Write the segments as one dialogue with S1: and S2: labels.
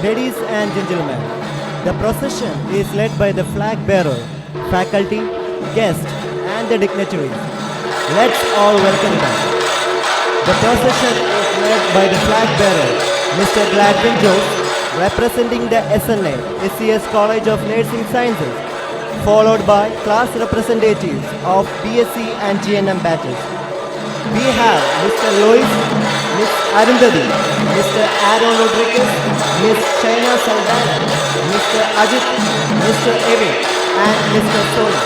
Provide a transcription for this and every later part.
S1: Ladies and gentlemen, the procession is led by the flag bearer, faculty, guests, and the dignitaries. Let's all welcome them. The procession is led by the flag bearer, Mr. Gladwin Jose, representing the SNA, SCS College of Nursing Sciences, followed by class representatives of BSc and GNM batches. We have Mr. Lois, Ms. Arundhati, Mr. Aaron Rodriguez, Ms. Shaina Saldana, Mr. Ajit, Mr. Evan, and Mr. Soni.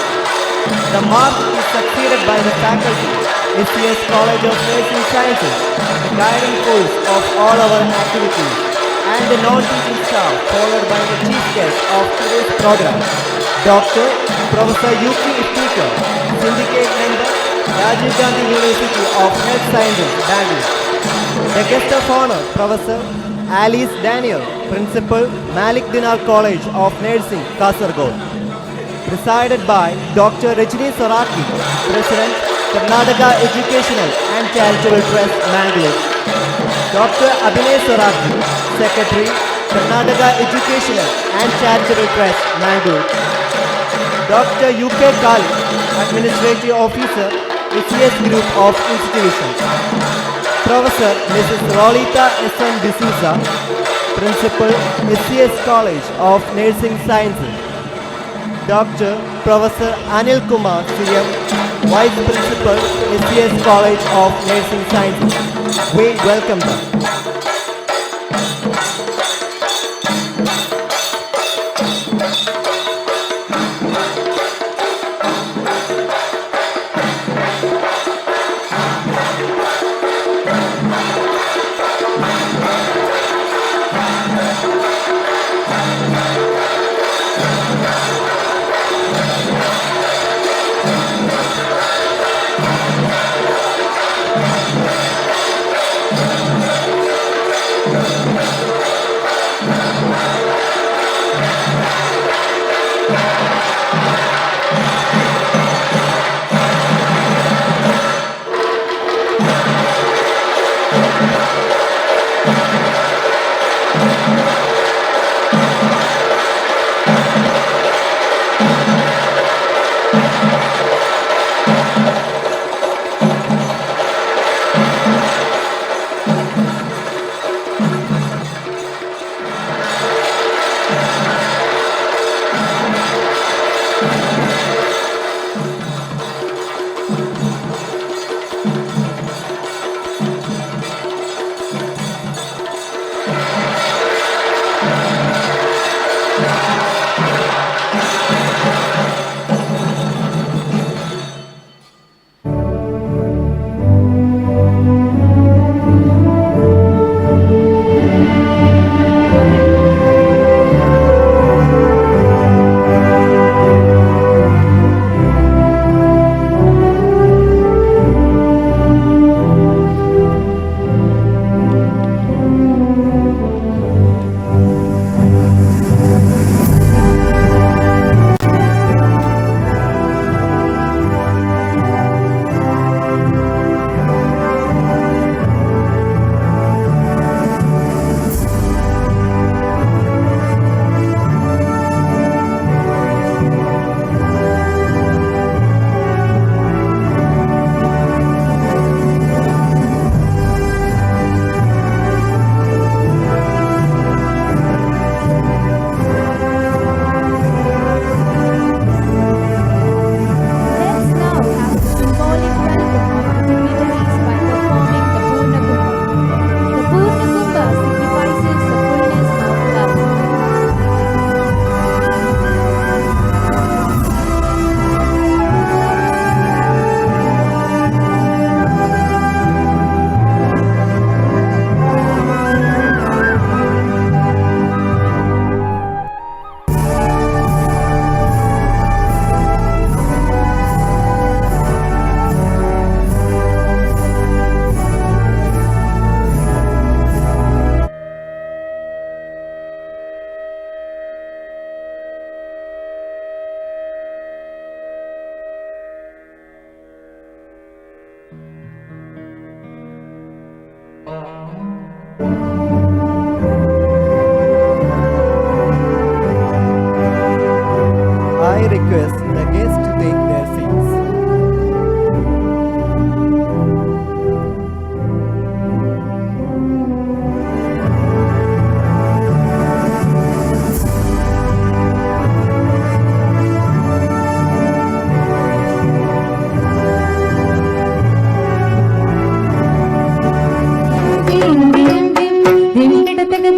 S1: The march is succeeded by the faculty, SCS College of Nursing Sciences, the guiding force of all our activities, and the non-teaching staff, followed by the chief guest of today's program, Dr. Professor Yuki Iftika, Syndicate Member, Rajiv Gandhi University of Health Sciences, Bangalore. The guest of honor, Professor Alice Daniel, Principal, Malik Dinar College of Nursing, Kasaragod. Presided by Dr. Rajni Soraki, President, Karnataka Educational and Charitable Trust, Mangalore. Dr. Abhinay Soraki, Secretary, Karnataka Educational and Charitable Trust, Mangalore. Dr. UK Kali, Administrative Officer, SCS Group of Institutions. Professor Mrs. Rolita S.N. D'Souza, Principal, SCS College of Nursing Sciences. Dr. Professor Anil Kumar CM, Vice Principal, SCS College of Nursing Sciences. We welcome them.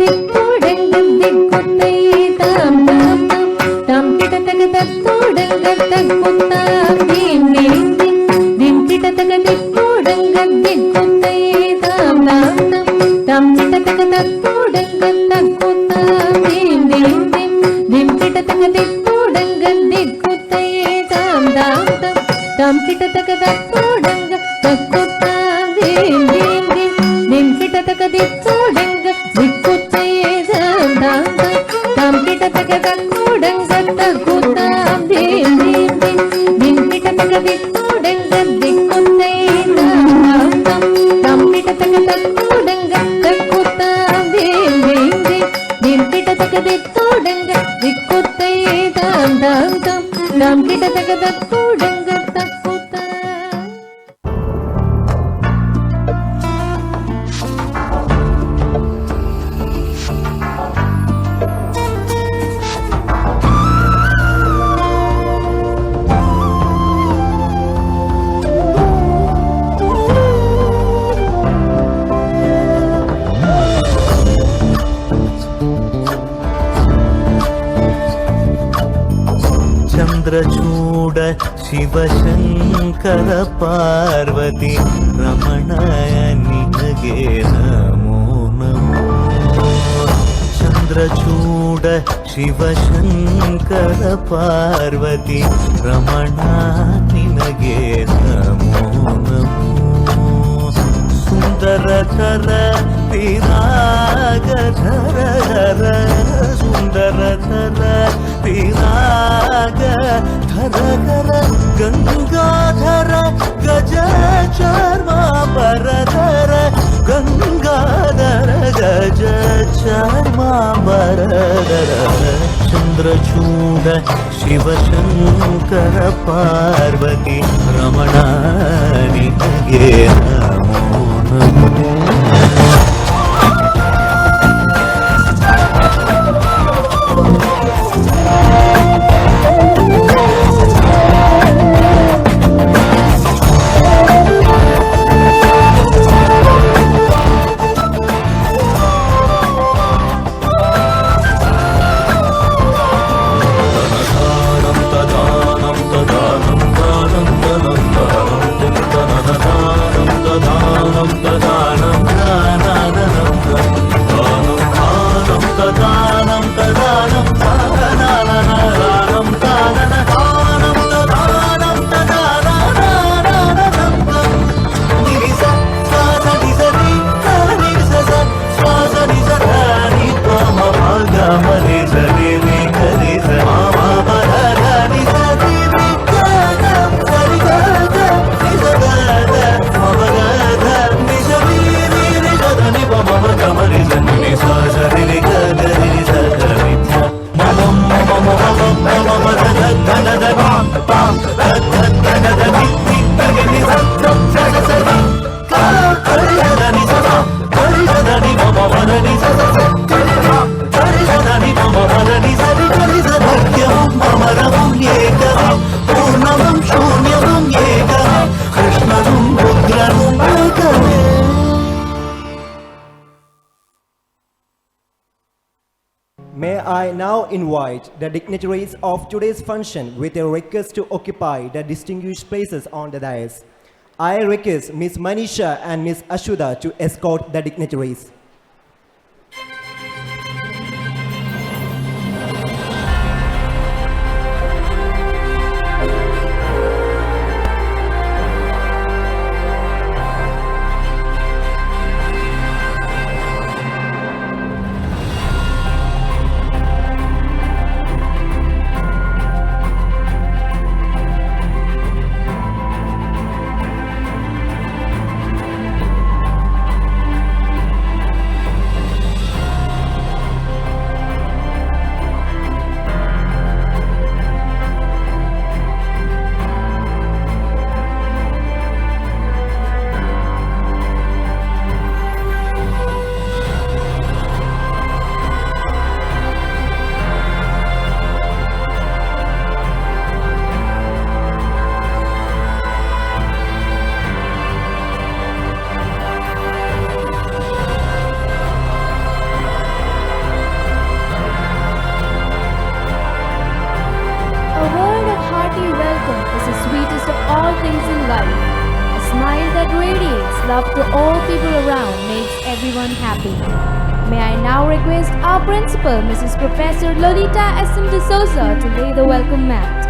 S2: దిక్కుడంగ దిక్కుతయ్యే తాం తాం తాం తాం కిటతక తక్కుడంగ తక్కుతాం దీం దీం దీం దీం కిటతక దిక్కుడంగ దిక్కుతయ్యే తాం తాం తాం తాం కిటతక తక్కుడంగ తక్కుతాం దీం దీం దీం దీం కిటతక దిక్కుడంగ దిక్కుతయ్యే తాం తాం తాం తాం కిటతక తక్కుడంగ తక్కుతాం దీం దీం దీం దీం కిటతక దిక్కుడంగ దిక్కుతయ్యే తాం తాం తాం తాం కిటతక తక్కుడంగ తక్కుతాం దీం దీం దీం దీం కిటతక దిక్కుడంగ దిక్కుతయ్యే తాం తాం తాం తాం కిటతక తక్కుడంగ తక్కుతాం దీం దీం దీం దీం కిటతక దిక్కుడంగ దిక్కుతయ్యే తాం తాం తాం తాం కిటతక తక్కుడంగ తక్కుతాం.
S3: చంద్రచూడ శివశంకర పార్వతి రమణాయ నినగే నమో నమో. చంద్రచూడ శివశంకర పార్వతి రమణా నినగే నమో నమో. సుందరధర విరాగధర హర సుందరధర విరాగ ధర హర గంగాధర గజ చర్మాంబరధర గంగాధర గజ చర్మాంబరధర. చంద్రచూడ శివశంకర పార్వతి రమణా నినగే నమో నమో.
S1: May I now invite the dignitaries of today's function with a request to occupy the distinguished places on the dais. I request Ms. Manisha and Ms. Ashuda to escort the dignitaries.
S4: love to all people around makes everyone happy. May I now request our principal, Mrs. Professor Lolita S.M. D'Souza, to lay the welcome mat.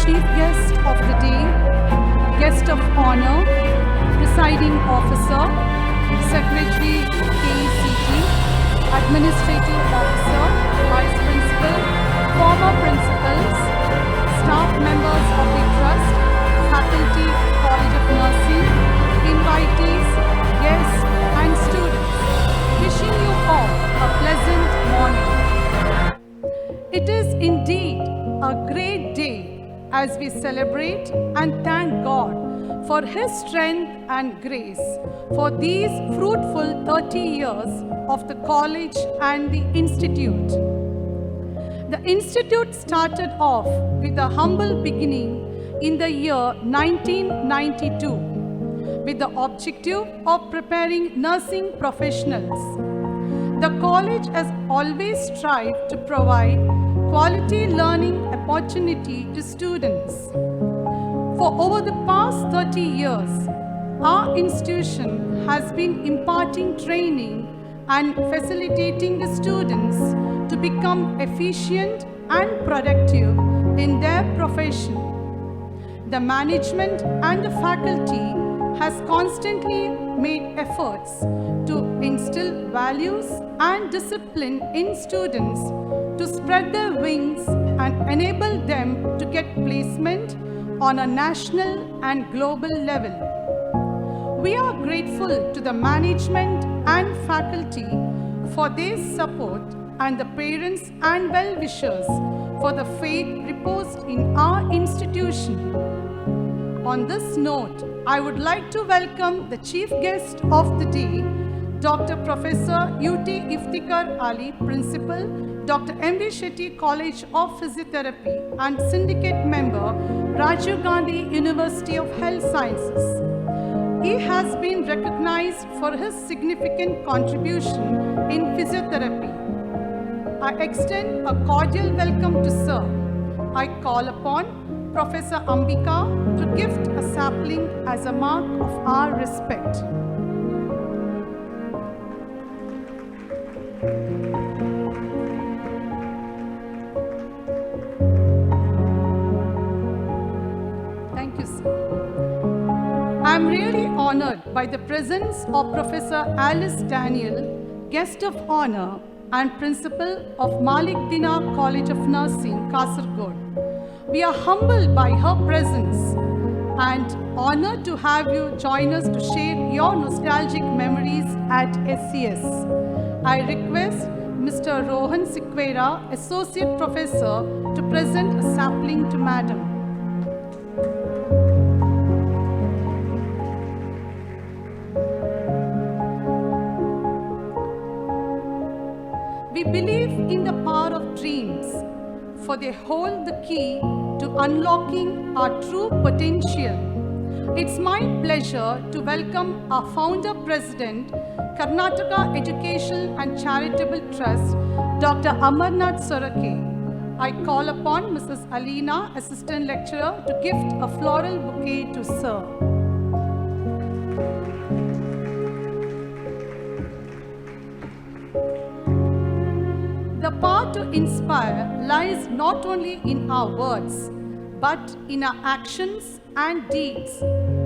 S5: Chief guest of the day, guest of honor, presiding officer, secretary KECT, administrative officer, vice principal, former principals, staff members of the trust, faculty, College of Nursing, invitees, guests and students, wishing you all a pleasant morning. It is indeed a great day as we celebrate and thank God for His strength and grace for these fruitful 30 years of the college and the institute. The institute started off with a humble beginning in the year 1992 with the objective of preparing nursing professionals. The college has always strived to provide quality learning opportunity to students. For over the past 30 years, our institution has been imparting training and facilitating the students to become efficient and productive in their profession. The management and the faculty has constantly made efforts to instill values and discipline in students to spread their wings and enable them to get placement on a national and global level. We are grateful to the management and faculty for their support and the parents and well-wishers for the faith reposed in our institution. On this note, I would like to welcome the chief guest of the day, Dr. Professor UT Iftikhar Ali, Principal, Dr. M.B. Shetty College of Physiotherapy and Syndicate Member, Rajiv Gandhi University of Health Sciences. He has been recognized for his significant contribution in physiotherapy. I extend a cordial welcome to Sir. I call upon Professor Ambika to gift a sapling as a mark of our respect. Thank you, sir. I am really honored by the presence of Professor Alice Daniel, guest of honor and principal of Malik Dina College of Nursing, Kasaragod. We are humbled by her presence and honored to have you join us to share your nostalgic memories at SCS. I request Mr. Rohan Sikwera, Associate Professor, to present a sapling to Madam. We believe in the power of dreams, for they hold the key to unlocking our true potential. It's my pleasure to welcome our founder president, Karnataka Education and Charitable Trust, Dr. Amarnath Sorake. I call upon Mrs. Alina, Assistant Lecturer, to gift a floral bouquet to Sir. The power to inspire lies not only in our words, but in our actions and deeds.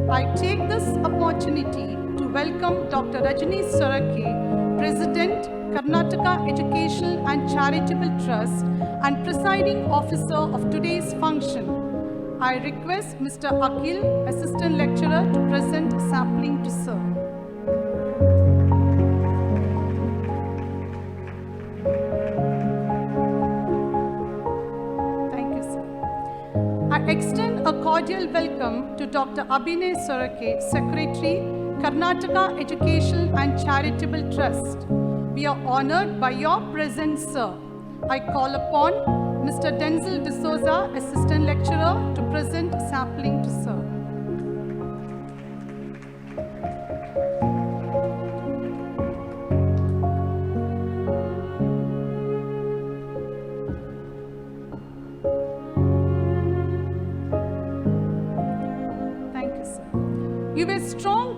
S5: I take this opportunity to welcome Dr. Rajani Sorake, President, Karnataka Education and Charitable Trust and Presiding Officer of today's function. I request Mr. Akhil, Assistant Lecturer, to present a sapling to Sir. I extend a cordial welcome to Dr. Abhinay Sorake, Secretary, Karnataka Education and Charitable Trust. We are honored by your presence, sir. I call upon Mr. Denzel D'Souza, Assistant Lecturer, to present a sapling to sir.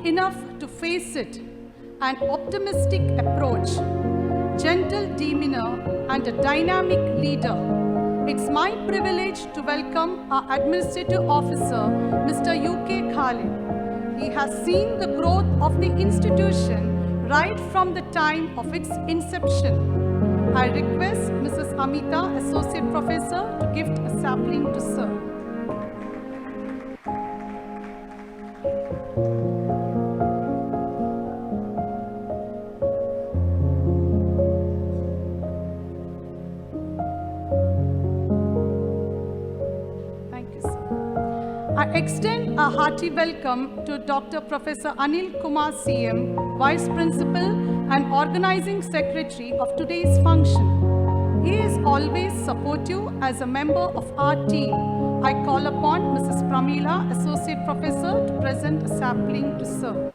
S5: enough to face it, an optimistic approach, gentle demeanor, and a dynamic leader. It's my privilege to welcome our Administrative Officer, Mr. U.K. Khalid. He has seen the growth of the institution right from the time of its inception. I request Mrs. Amita, Associate Professor, to gift a sapling to Sir. Thank you, sir. I extend a hearty welcome to Dr. Professor Anil Kumar CM, Vice Principal and Organizing Secretary of today's function. He is always supportive as a member of our team. I call upon Mrs. Pramila, Associate Professor, to present a sapling to Sir.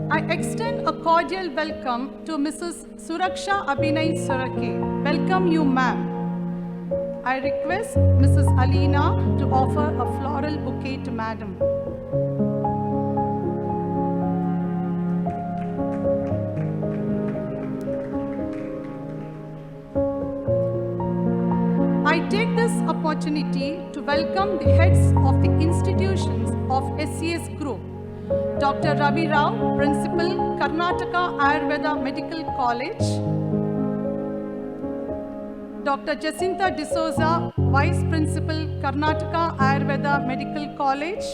S5: I extend a cordial welcome to Mrs. Suraksha Abhinay Surake. Welcome you, ma'am. I request Mrs. Alina to offer a floral bouquet to Madam. I take this opportunity to welcome the heads of the institutions of SCS Group. Dr. Ravi Rao, Principal, Karnataka Ayurveda Medical College. Dr. Jacinta D'Souza, Vice Principal, Karnataka Ayurveda Medical College.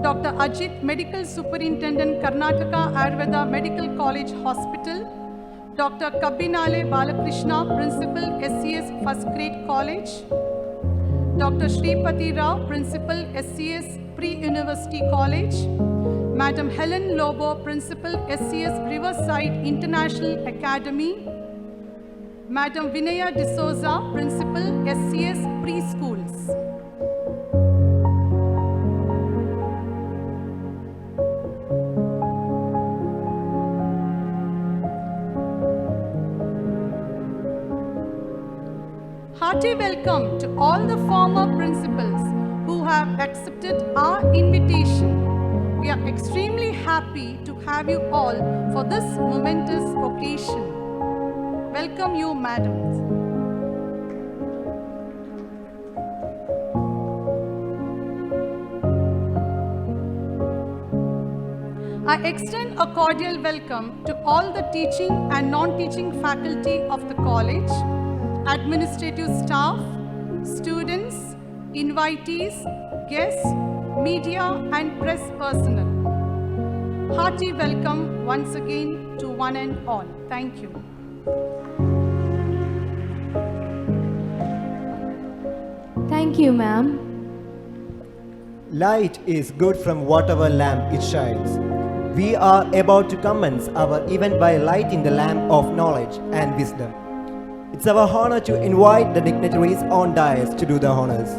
S5: Dr. Ajit, Medical Superintendent, Karnataka Ayurveda Medical College Hospital. Dr. Kabbinale Balakrishna, Principal, SCS First Grade College. Dr. Shripati Rao, Principal, SCS Pre-University College. Madam Helen Lobo, Principal, SCS Riverside International Academy. Madam Vinaya D'Souza, Principal, SCS Preschools. Hearty welcome to all the former principals who have accepted our invitation. We are extremely happy to have you all for this momentous occasion. Welcome you, madams. I extend a cordial welcome to all the teaching and non-teaching faculty of the college, administrative staff, students, invitees, guests, media and press personnel. Hearty welcome once again to one and all. Thank you.
S4: Thank you, ma'am.
S1: Light is good from whatever lamp it shines. We are about to commence our event by lighting the lamp of knowledge and wisdom. It's our honor to invite the dignitaries on dais to do the honors.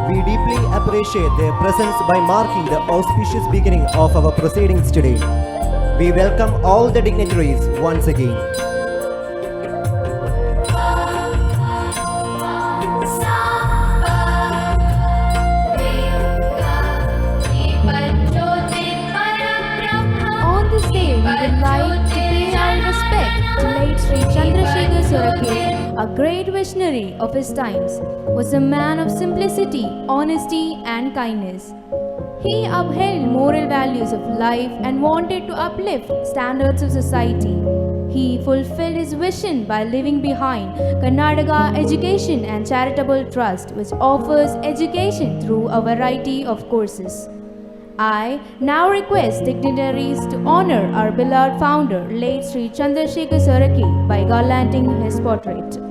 S1: We deeply appreciate their presence by marking the auspicious beginning of our proceedings today. We welcome all the dignitaries once again.
S4: On this day, we would like to pay our respect to late Sri Chandrasekhar Sorake, a great visionary of his times, was a man of simplicity, honesty, and kindness. He upheld moral values of life and wanted to uplift standards of society. He fulfilled his vision by leaving behind Karnataka Education and Charitable Trust, which offers education through a variety of courses. I now request dignitaries to honor our beloved founder, late Sri Chandrasekhar Sorake, by garlanding his portrait.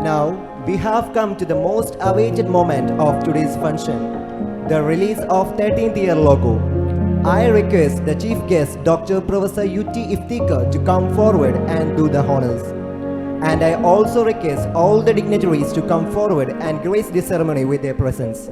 S1: Now, we have come to the most awaited moment of today's function, the release of 13th year logo. I request the chief guest, Dr. Professor U.T. Iftikhar, to come forward and do the honors. And I also request all the dignitaries to come forward and grace the ceremony with their presence.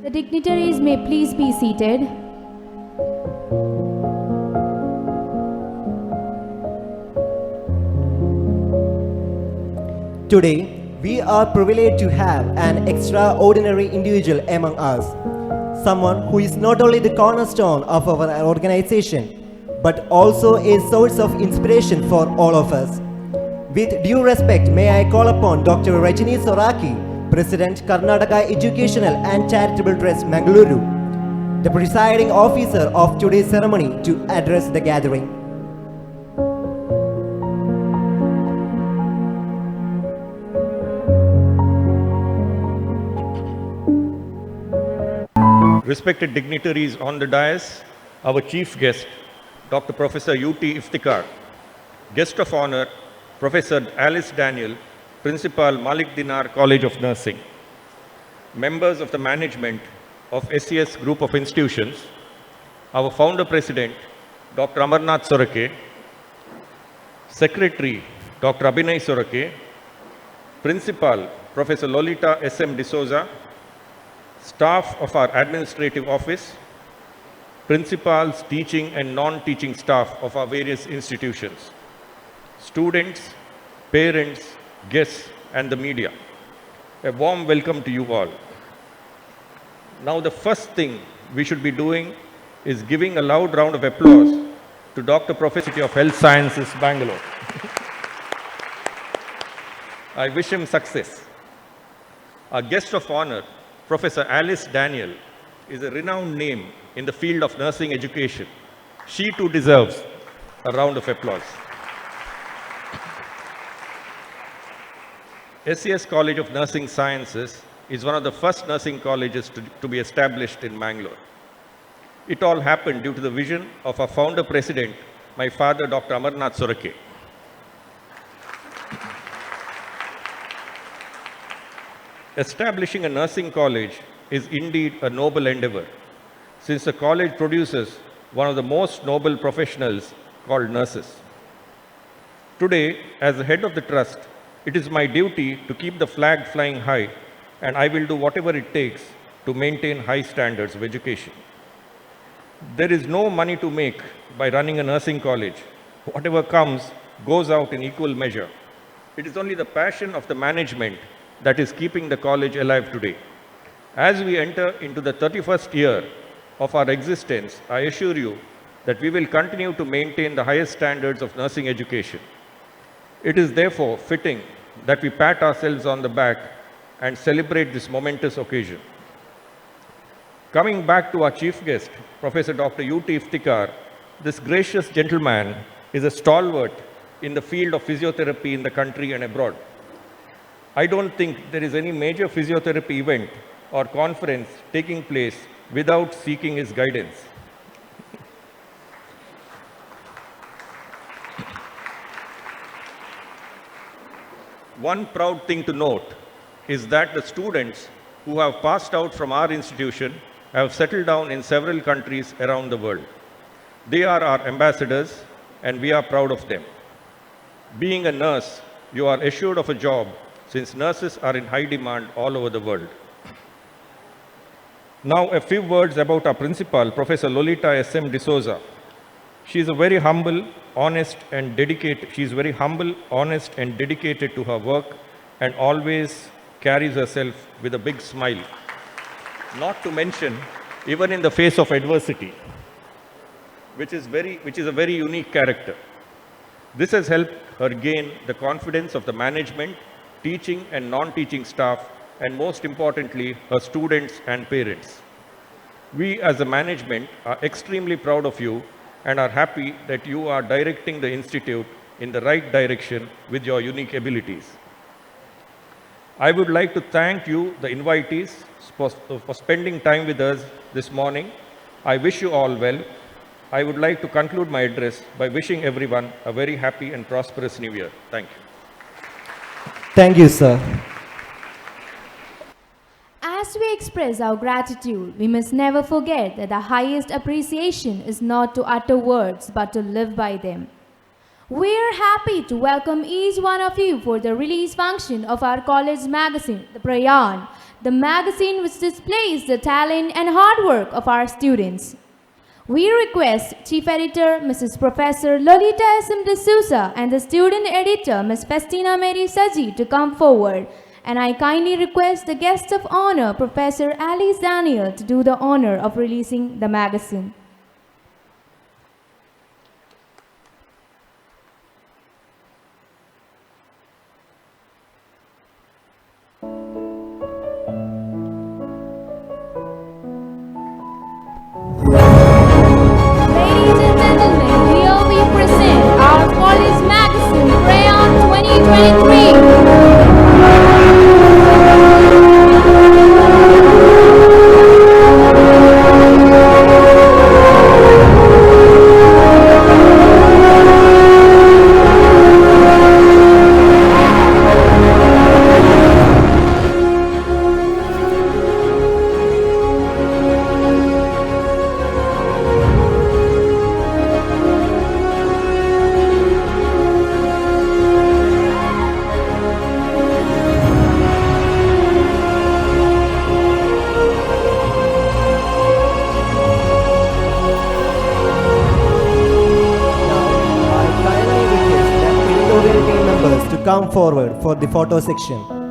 S4: The dignitaries may please be seated.
S1: Today, we are privileged to have an extraordinary individual among us. Someone who is not only the cornerstone of our organization, but also a source of inspiration for all of us. With due respect, may I call upon Dr. Rajini Sorake, President, Karnataka Educational and Charitable Trust, Mangaluru, the presiding officer of today's ceremony, to address the gathering.
S6: Respected dignitaries on the dais, our chief guest, Dr. Professor U.T. Iftikhar, guest of honor, Professor Alice Daniel, Principal Malik Dinar College of Nursing, members of the management of SCS Group of Institutions, our founder president, Dr. Amarnath Sorake, Secretary Dr. Abhinay Sorake, Principal Professor Lolita S.M. D'Souza, staff of our administrative office, principals, teaching and non-teaching staff of our various institutions, students, parents, guests, and the media. A warm welcome to you all. Now, the first thing we should be doing is giving a loud round of applause to Dr. Professor of Health Sciences, Bangalore. I wish him success. Our guest of honor, Professor Alice Daniel, is a renowned name in the field of nursing education. She too deserves a round of applause. SCS College of Nursing Sciences is one of the first nursing colleges to be established in Bangalore. It all happened due to the vision of our founder president, my father, Dr. Amarnath Sorake. Establishing a nursing college is indeed a noble endeavor, since the college produces one of the most noble professionals called nurses. Today, as the head of the trust, it is my duty to keep the flag flying high, and I will do whatever it takes to maintain high standards of education. There is no money to make by running a nursing college. Whatever comes goes out in equal measure. It is only the passion of the management that is keeping the college alive today. As we enter into the 31st year of our existence, I assure you that we will continue to maintain the highest standards of nursing education. It is therefore fitting that we pat ourselves on the back and celebrate this momentous occasion. Coming back to our chief guest, Professor Dr. U.T. Iftikhar, this gracious gentleman is a stalwart in the field of physiotherapy in the country and abroad. I don't think there is any major physiotherapy event or conference taking place without seeking his guidance. One proud thing to note is that the students who have passed out from our institution have settled down in several countries around the world. They are our ambassadors, and we are proud of them. Being a nurse, you are assured of a job, since nurses are in high demand all over the world. Now, a few words about our principal, Professor Lolita S.M. D'Souza. She is very humble, honest, and dedicated to her work, and always carries herself with a big smile. Not to mention, even in the face of adversity, which is a very unique character. This has helped her gain the confidence of the management, teaching and non-teaching staff, and most importantly, her students and parents. We as a management are extremely proud of you and are happy that you are directing the institute in the right direction with your unique abilities. I would like to thank you, the invitees, for spending time with us this morning. I wish you all well. I would like to conclude my address by wishing everyone a very happy and prosperous New Year. Thank you.
S1: Thank you, sir.
S4: As we express our gratitude, we must never forget that the highest appreciation is not to utter words, but to live by them. We are happy to welcome each one of you for the release function of our college magazine, The Prayan, the magazine which displays the talent and hard work of our students. We request Chief Editor, Mrs. Professor Lolita S.M. D'Souza, and the Student Editor, Ms. Festina Mary Saji, to come forward. And I kindly request the Guest of Honor, Professor Alice Daniel, to do the honor of releasing the magazine. Ladies and gentlemen, here we present our college magazine, Crayon 2023.
S1: to come forward for the photo section.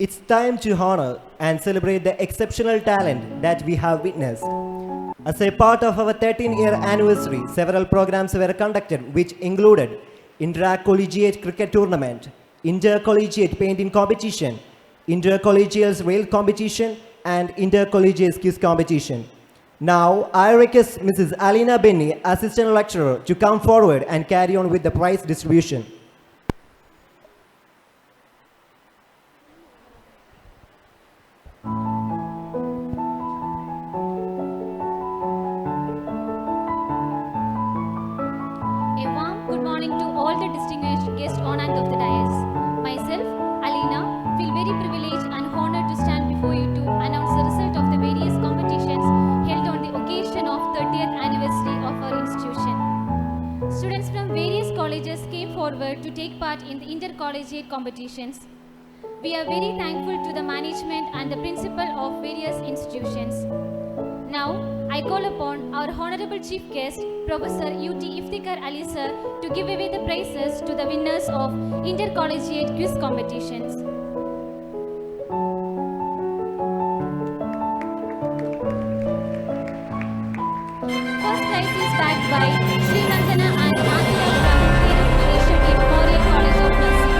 S1: It's time to honor and celebrate the exceptional talent that we have witnessed. As a part of our 13-year anniversary, several programs were conducted which included Inter-Collegiate Cricket Tournament, Inter-Collegiate Painting Competition, Inter-Collegiate Rail Competition, and Inter-Collegiate Quiz Competition. Now, I request Mrs. Alina Benny, Assistant Lecturer, to come forward and carry on with the prize distribution.
S7: A warm good morning to all the distinguished guests on and off the dais. Myself, Alina, feel very privileged and honored to stand before you to announce the result of the various competitions held on the occasion of 30th anniversary of our institution. Students from various colleges came forward to take part in the intercollegiate competitions. We are very thankful to the management and the principal of various institutions. Now, I call upon our Honorable Chief Guest, Professor UT Iftikhar Ali Sir, to give away the prizes to the winners of intercollegiate quiz competitions. First prize is backed by Sri Nandana and Nathia from Malaysia Memorial College of Nursing.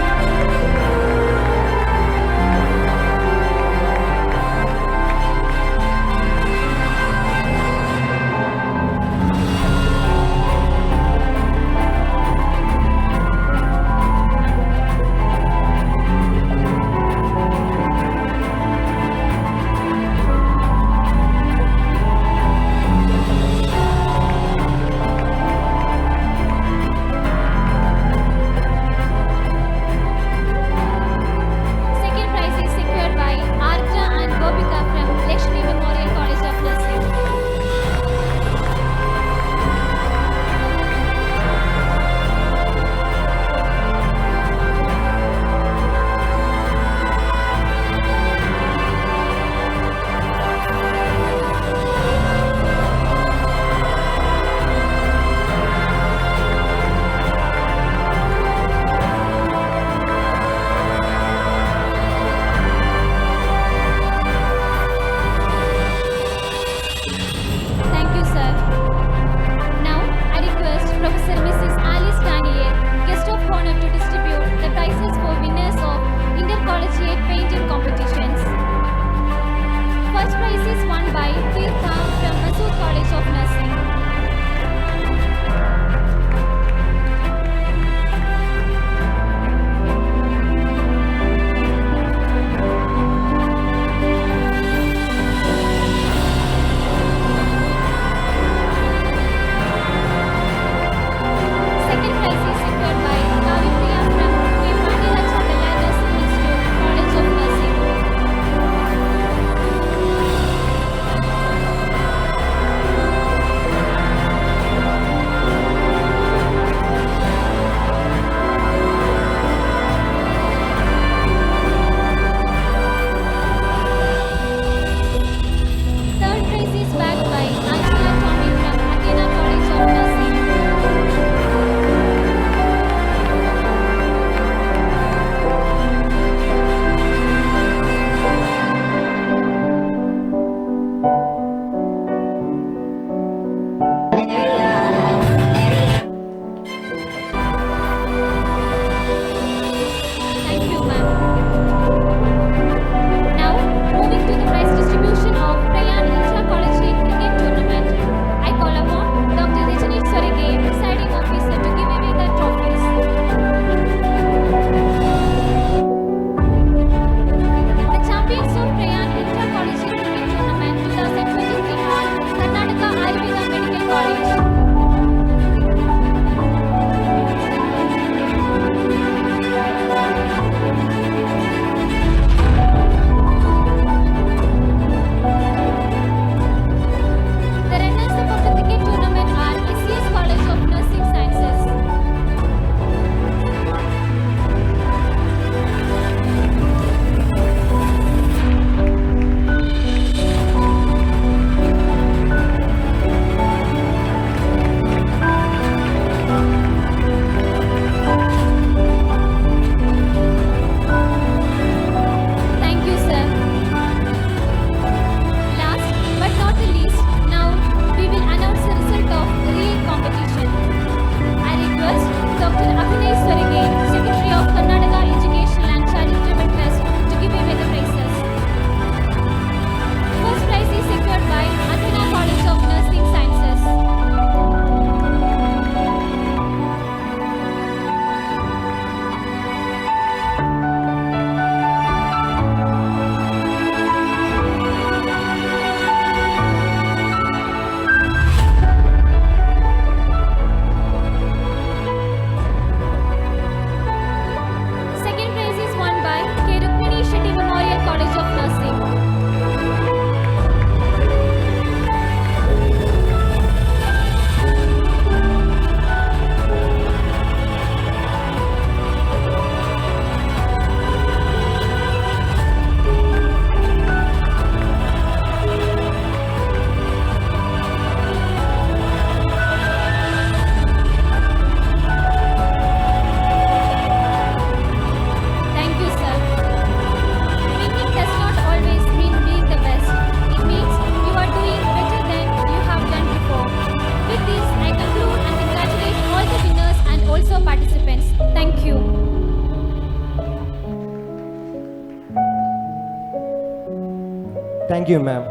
S1: Thank you, ma'am.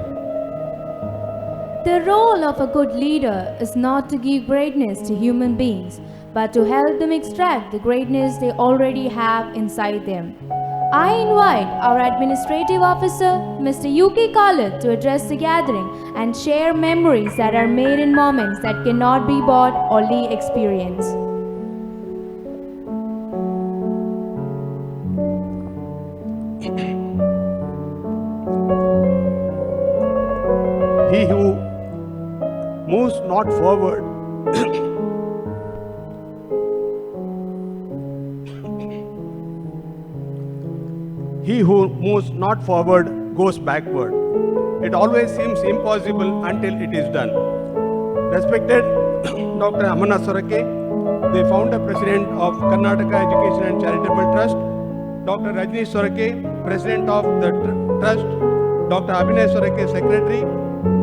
S4: The role of a good leader is not to give greatness to human beings, but to help them extract the greatness they already have inside them. I invite our administrative officer, Mr. Yuki Khalid, to address the gathering and share memories that are made in moments that cannot be bought, only experienced.
S8: He who moves not forward he who moves not forward goes backward. It always seems impossible until it is done. Respected Dr. Amana Sorake, the founder president of Karnataka Education and Charitable Trust, Dr. Rajni Sorake, president of the trust, Dr. Abhinay Sorake, secretary,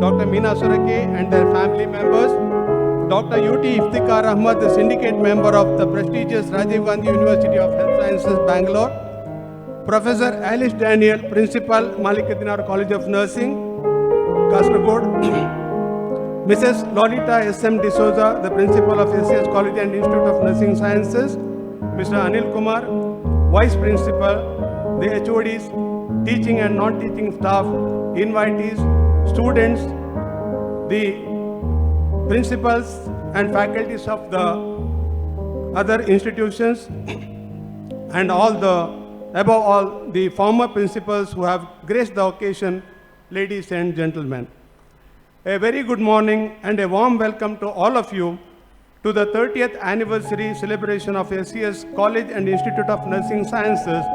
S8: Dr. Meena Sorake and their family members, Dr. UT Iftikhar Ahmad, the syndicate member of the prestigious Rajiv Gandhi University of Health Sciences, Bangalore, Professor Alice Daniel, Principal, Malikathinaar College of Nursing, Kasaragod, Mrs. Lolita S.M. D'Souza, the Principal of SCS College and Institute of Nursing Sciences, Mr. Anil Kumar, Vice Principal, the HODs, teaching and non-teaching staff, invitees, students, the principals and faculties of the other institutions, and above all, the former principals who have graced the occasion, ladies and gentlemen. A very good morning and a warm welcome to all of you to the 30th anniversary celebration of SCS College and Institute of Nursing Sciences.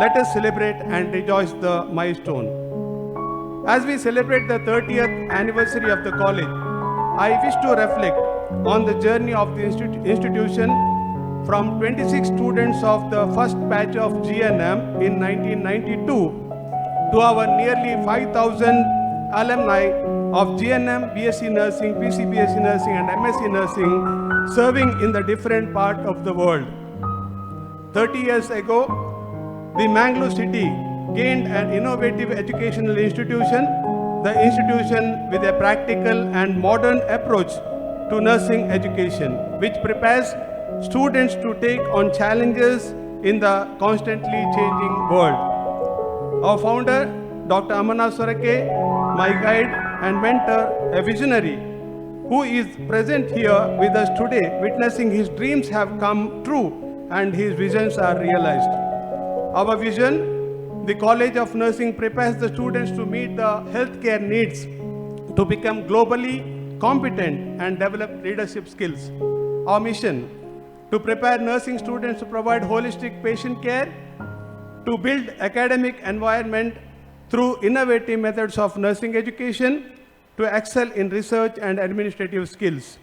S8: Let us celebrate and rejoice the milestone. As we celebrate the 30th anniversary of the college, I wish to reflect on the journey of the institution from 26 students of the first batch of GNM in 1992 to our nearly 5,000 alumni of GNM, BSc Nursing, PCBSc Nursing and MSc Nursing serving in the different parts of the world. 30 years ago, the Mangalore city gained an innovative educational institution, the institution with a practical and modern approach to nursing education, which prepares students to take on challenges in the constantly changing world. Our founder, Dr. Amana Sorake, my guide and mentor, a visionary, who is present here with us today, witnessing his dreams have come true and his visions are realized. Our vision, the College of Nursing prepares the students to meet the healthcare needs, to become globally competent and develop leadership skills. Our mission, to prepare nursing students to provide holistic patient care, to build academic environment through innovative methods of nursing education, to excel in research and administrative skills.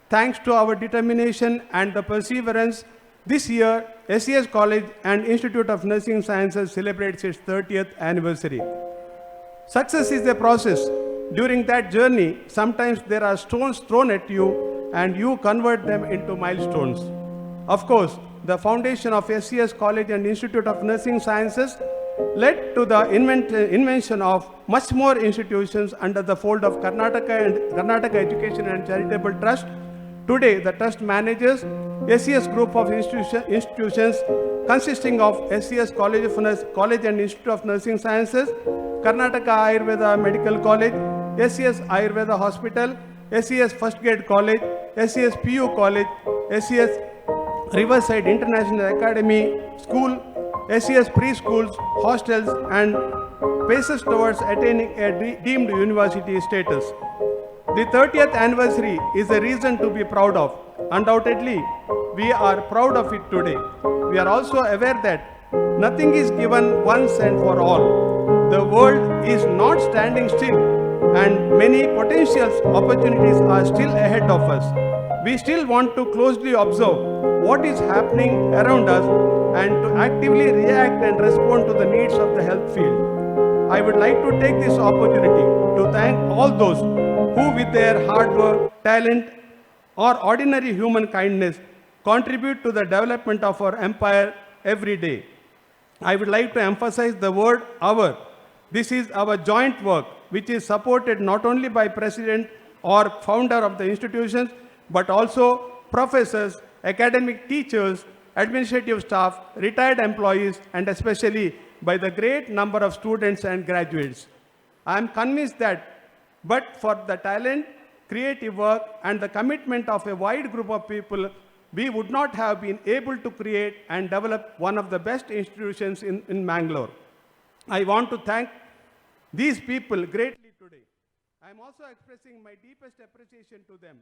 S8: Thanks to our determination and the perseverance, this year, SCS College and Institute of Nursing Sciences celebrates its 30th anniversary. Success is a process. During that journey, sometimes there are stones thrown at you and you convert them into milestones. Of course, the foundation of SCS College and Institute of Nursing Sciences led to the invention of much more institutions under the fold of Karnataka Education and Charitable Trust. Today, the trust manages SCS group of institutions consisting of SCS College and Institute of Nursing Sciences, Karnataka Ayurveda Medical College, SCS Ayurveda Hospital, SCS First Grade College, SCS PU College, SCS Riverside International Academy School, SCS preschools, hostels, and paces towards attaining a deemed university status. The 30th anniversary is a reason to be proud of. Undoubtedly, we are proud of it today. We are also aware that nothing is given once and for all. The world is not standing still, and many potential opportunities are still ahead of us. We still want to closely observe what is happening around us and to actively react and respond to the needs of the health field. I would like to take this opportunity to thank all those who with their hard work, talent, or ordinary human kindness contribute to the development of our empire every day. I would like to emphasize the word "our" This is our joint work, which is supported not only by president or founder of the institutions, but also professors, academic teachers, administrative staff, retired employees, and especially by the great number of students and graduates. I am convinced that, but for the talent, creative work, and the commitment of a wide group of people, we would not have been able to create and develop one of the best institutions in Mangalore. I want to thank these people greatly today. I am also expressing my deepest appreciation to them.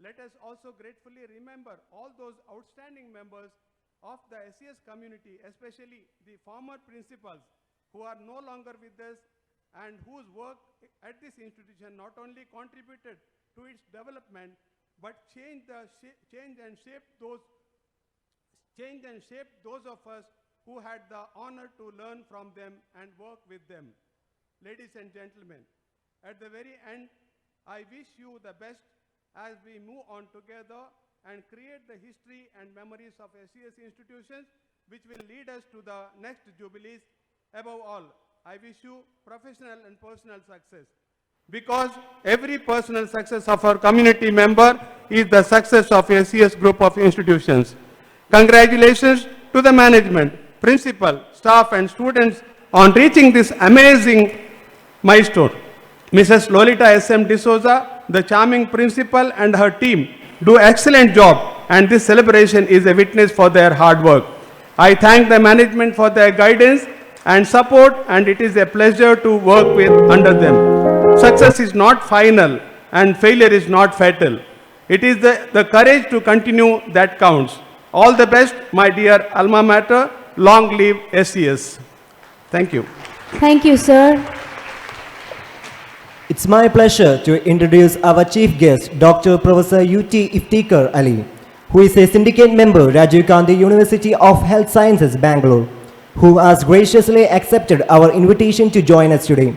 S8: Let us also gratefully remember all those outstanding members of the SCS community, especially the former principals who are no longer with us and whose work at this institution not only contributed to its development, but changed and shaped those of us who had the honor to learn from them and work with them. Ladies and gentlemen, at the very end, I wish you the best as we move on together and create the history and memories of SCS institutions which will lead us to the next jubilees. Above all, I wish you professional and personal success, because every personal success of our community member is the success of SCS group of institutions. Congratulations to the management, principal, staff and students on reaching this amazing milestone. Mrs. Lolita S.M. D'Souza, the charming principal, and her team do excellent job, and this celebration is a witness for their hard work. I thank the management for their guidance and support, and it is a pleasure to work with under them. Success is not final and failure is not fatal. It is the courage to continue that counts. All the best, my dear alma mater. Long live SCS. Thank you.
S4: Thank you, sir.
S1: It's my pleasure to introduce our chief guest, Dr. Professor UT Iftikhar Ali, who is a syndicate member, Rajiv Gandhi University of Health Sciences, Bangalore, who has graciously accepted our invitation to join us today.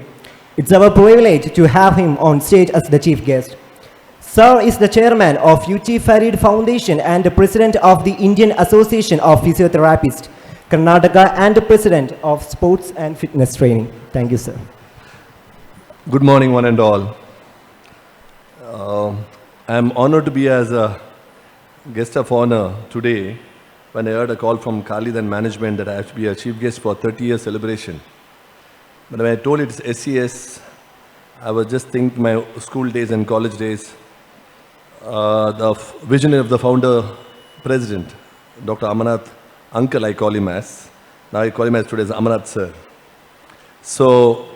S1: It's our privilege to have him on stage as the chief guest. Sir is the chairman of UT Farid Foundation and the president of the Indian Association of Physiotherapists, Karnataka, and the president of Sports and Fitness Training. Thank you, sir.
S9: Good morning, one and all. I am honored to be as a guest of honor today when I heard a call from Khalid and management that I have to be a chief guest for 30-year celebration. But when I told it's SCS, I was just thinking my school days and college days, the vision of the founder president, Dr. Amarnath, uncle I call him as. Now I call him as today as Amarnath sir. So,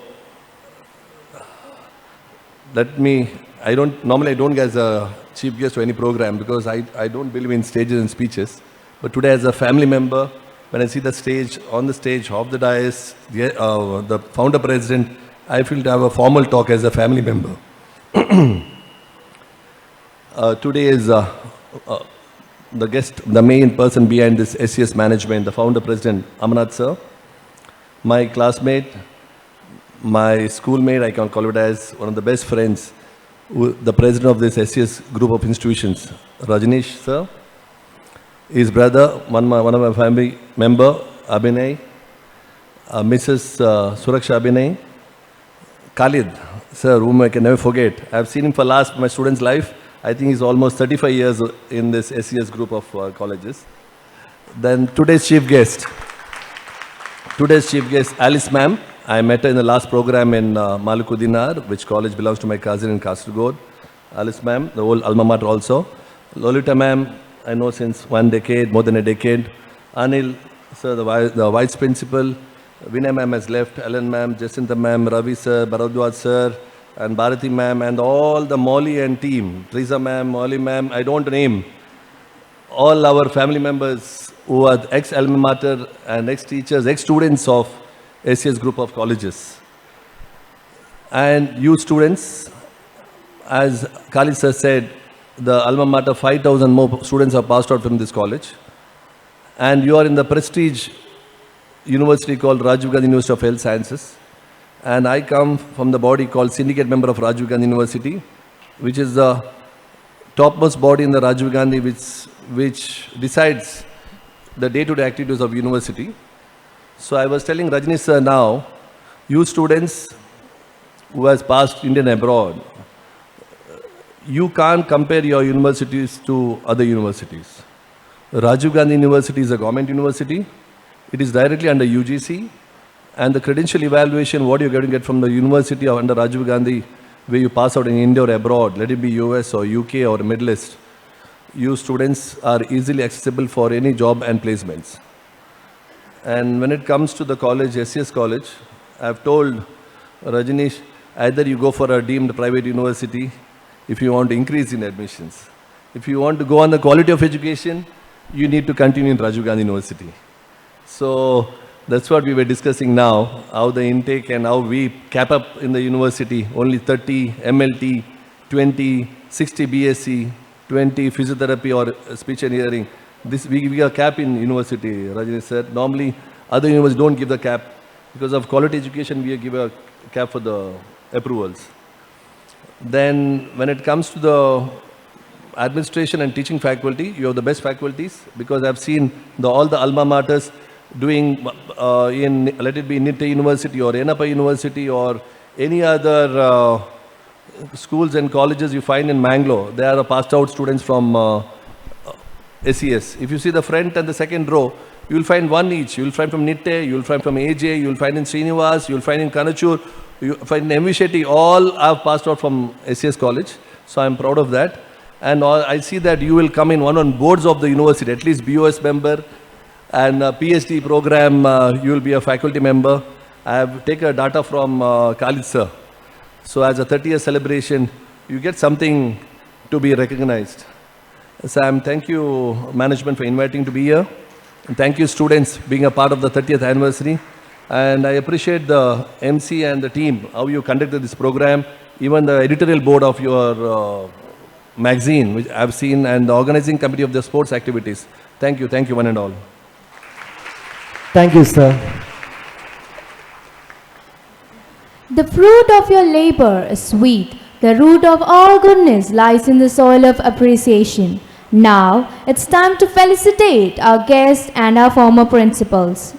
S9: normally I don't get as a chief guest to any program because I don't believe in stages and speeches. But today as a family member, when I see the stage, on the stage, of the dais, the founder president, I feel to have a formal talk as a family member. Today is the guest, the main person behind this SCS management, the founder president, Amarnath sir, my classmate, my schoolmate, I can call it as one of the best friends, the president of this SCS group of institutions, Rajneesh sir, his brother, one of my family member, Abhinay, Mrs. Suraksha Abhinay, Khalid sir, whom I can never forget. I have seen him for my student's life. I think he's almost 35 years in this SCS group of colleges. Then today's chief guest, Alice ma'am. I met her in the last program in Malukudinar, which college belongs to my cousin in Kasaragod. Alice ma'am, the old alma mater also. Lolita ma'am, I know since more than a decade. Anil sir, the vice principal. Vinay ma'am has left. Ellen ma'am, Jacinta ma'am, Ravi sir, Bharadwaj sir, and Bharati ma'am, and all the Molly and team. Teresa ma'am, Molly ma'am, I don't name. All our family members who are ex-alma mater and ex-teachers, ex-students of SCS group of colleges. And you students, as Khalid sir said, the alma mater, 5,000 more students have passed out from this college. And you are in the prestige university called Rajiv Gandhi University of Health Sciences. And I come from the body called Syndicate Member of Rajiv Gandhi University, which is the topmost body in the Rajiv Gandhi which decides the day-to-day activities of university. So I was telling Rajni sir now, You students who has passed Indian abroad, you can't compare your universities to other universities. Rajiv Gandhi University is a government university. It is directly under UGC, and the credential evaluation, what you're going to get from the university or under Rajiv Gandhi, where you pass out in India or abroad, let it be US or UK or Middle East, you students are easily accessible for any job and placements. And when it comes to the college, SCS college, I've told Rajneesh, either you go for a deemed private university if you want to increase in admissions. If you want to go on the quality of education, you need to continue in Rajiv Gandhi University. So that's what we were discussing now, how the intake and how we cap up in the university, only 30 MLT, 20, 60 BSc, 20 physiotherapy or speech and hearing. This we give a cap in university, Rajneesh said. Normally, other universities don't give the cap. Because of quality education, we give a cap for the approvals. Then when it comes to the administration and teaching faculty, you have the best faculties, because I've seen all the alma maters doing in, let it be Nitte University or Enapa University or any other schools and colleges you find in Mangalore. They are passed out students from SCS. If you see the front and the second row, you will find one each. You will find from Nitte, you will find from AJ, you will find in Srinivas, you will find in Kanachur, you will find in MV Shetty. All have passed out from SCS college. So I'm proud of that. And I see that you will come in one boards of the university, at least BOS member, and PhD program, you will be a faculty member. I have taken data from Khalid sir. So as a 30-year celebration, you get something to be recognized. Sam, thank you management for inviting to be here. And thank you students being a part of the 30th anniversary. And I appreciate the MC and the team, how you conducted this program, even the editorial board of your magazine, which I've seen, and the organizing committee of the sports activities. Thank you one and all.
S1: Thank you, sir.
S4: The fruit of your labor is sweet. The root of all goodness lies in the soil of appreciation. Now, it's time to felicitate our guests and our former principals.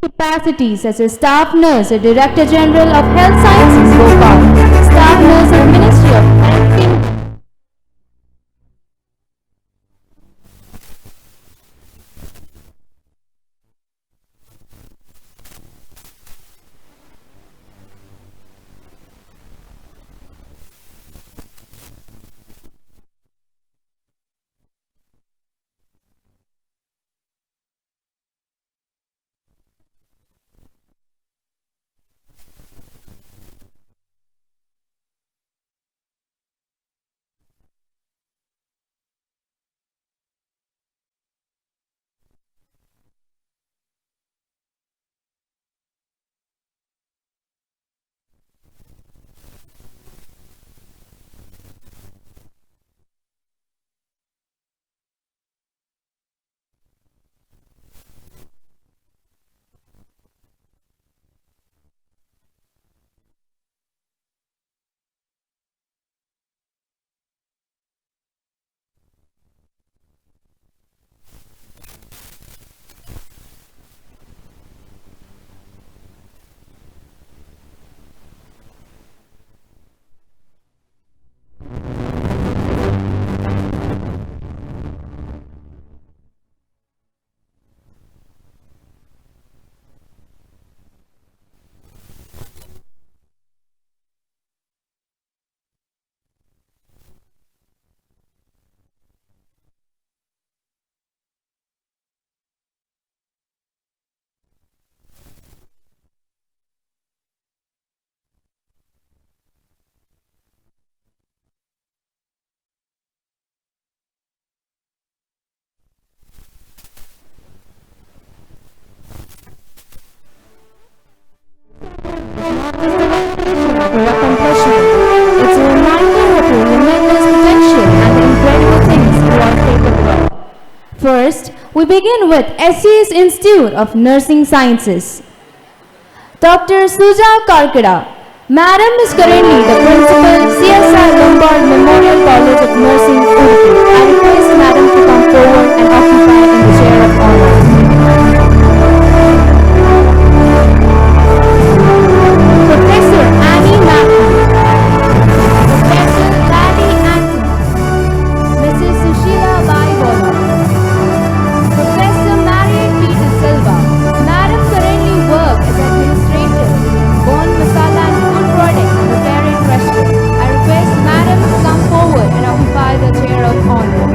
S4: Capacities as a staff nurse, a Director General of Health Sciences, Bhopal, staff nurse at Ministry of Health. We begin with SCS Institute of Nursing Sciences. Dr. Suja Karkada. Madam is currently the principal, CSI Lombard Memorial College of Nursing, Udupi. I request Madam to come forward and occupy in the chair of honor. Professor Annie Matthew. Professor Lally Anthony. Mrs. Sushila Baibola. Professor Marian P. De Silva. Madam currently works as administrator, Bon Masala and Food Product Preparing Restaurant. I request Madam to come forward and occupy the chair of honor.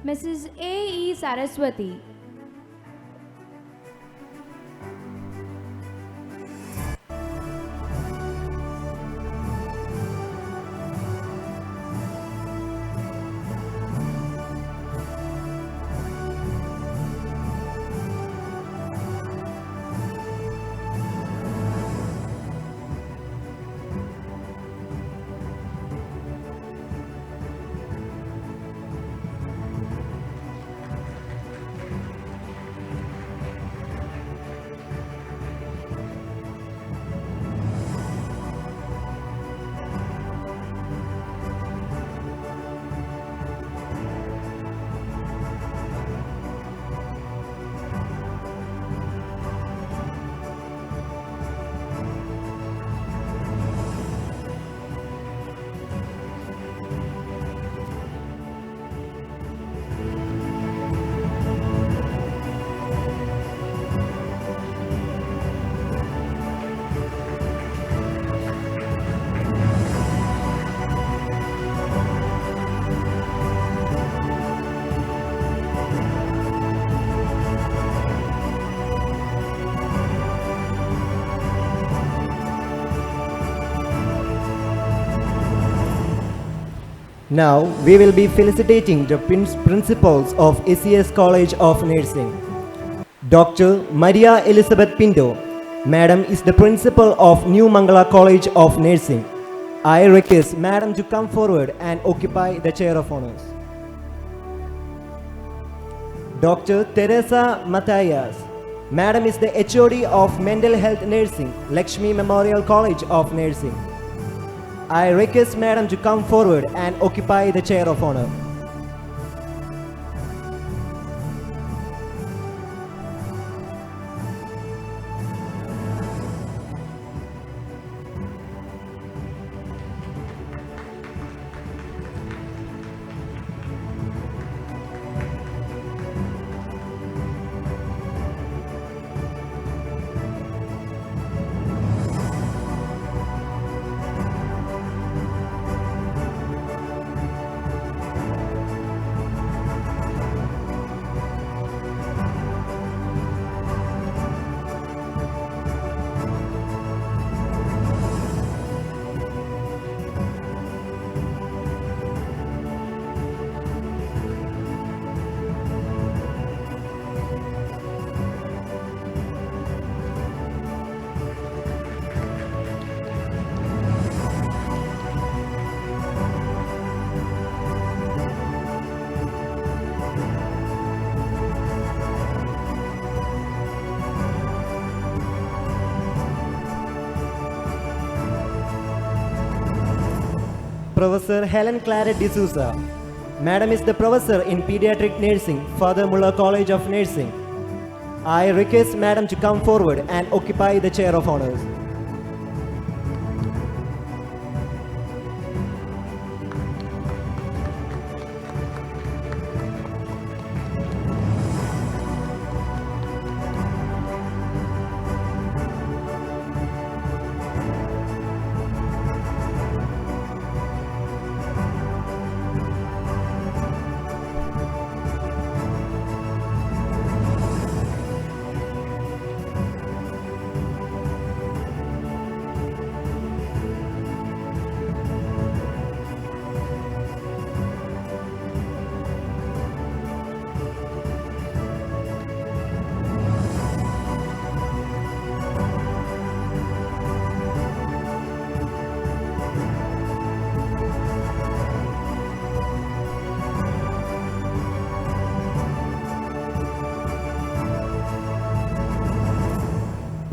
S4: Mrs. A.E. Saraswati.
S1: Now we will be felicitating the principals of SCS College of Nursing. Dr. Maria Elizabeth Pinto, Madam is the principal of New Mangala College of Nursing. I request Madam to come forward and occupy the chair of honors. Dr. Teresa Matthias, Madam is the HOD of Mental Health Nursing, Lakshmi Memorial College of Nursing. I request Madam to come forward and occupy the chair of honor. Professor Helen Claret D'Souza, Madam is the professor in pediatric nursing, Father Muller College of Nursing. I request Madam to come forward and occupy the chair of honors.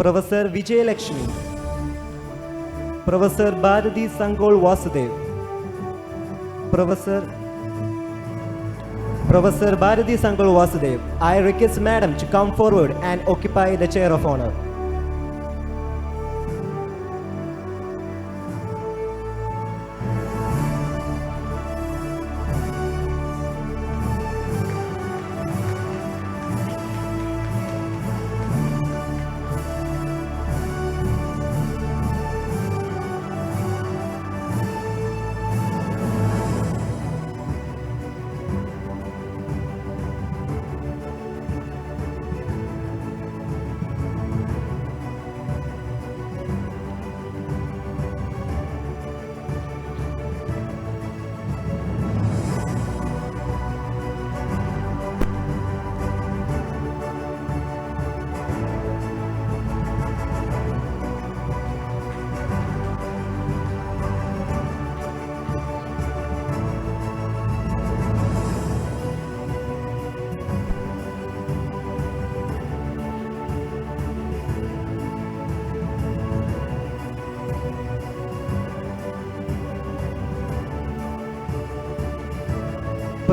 S1: Professor Vijay Lakshmi, Professor Bharati Sangol Vasudev, Professor Bharati Sangol Vasudev, I request Madam to come forward and occupy the chair of honor.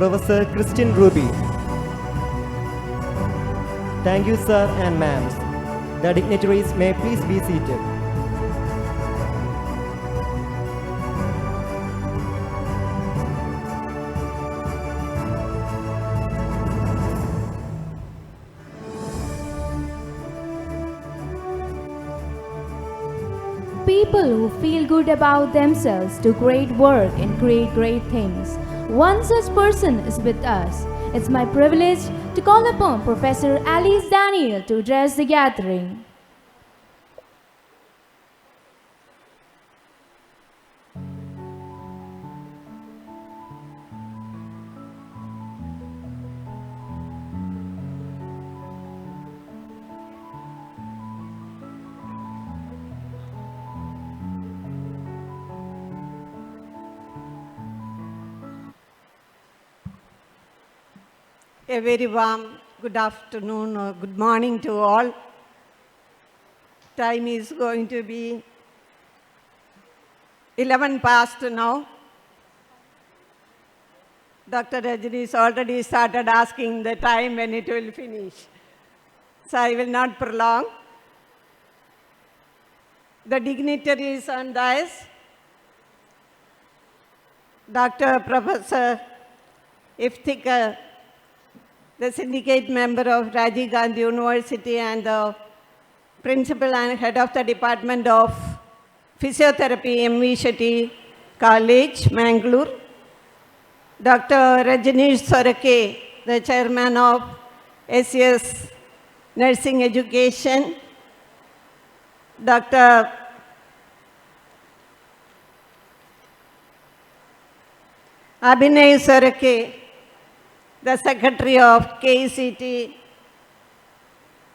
S1: Professor Christine Ruby. Thank you, sir and ma'ams. The dignitaries may please be seated.
S4: People who feel good about themselves do great work and create great things. One such person is with us. It's my privilege to call upon Professor Alice Daniel to address the gathering.
S10: A very warm good afternoon or good morning to all. Time is going to be 11 past now. Dr. Rajani has already started asking the time when it will finish. So I will not prolong. The dignitaries on dais, Dr. Professor Iftikhar, the syndicate member of Rajiv Gandhi University and the principal and head of the Department of Physiotherapy, M.V. Shetty College, Mangalore. Dr. Rajneesh Sorake, the chairman of SCS Nursing Education. Dr. Abhinay Sorake, the secretary of KCT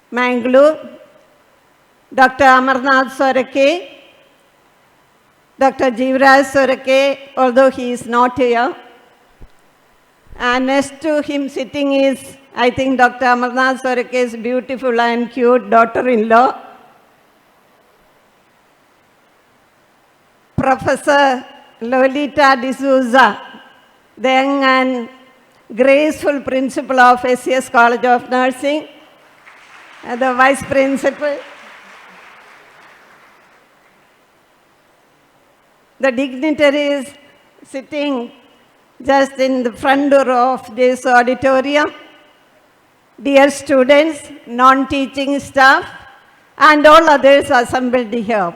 S10: Mangalore, Dr. Amarnath Sorake, Dr. Jivraj Sorake, although he is not here. And next to him sitting is, I think, Dr. Amarnath Sorake's beautiful and cute daughter-in-law, Professor Lolita D'Souza, the young and graceful principal of SCS College of Nursing, and the vice principal, the dignitaries sitting just in the front door of this auditorium, dear students, non-teaching staff, and all others assembled here.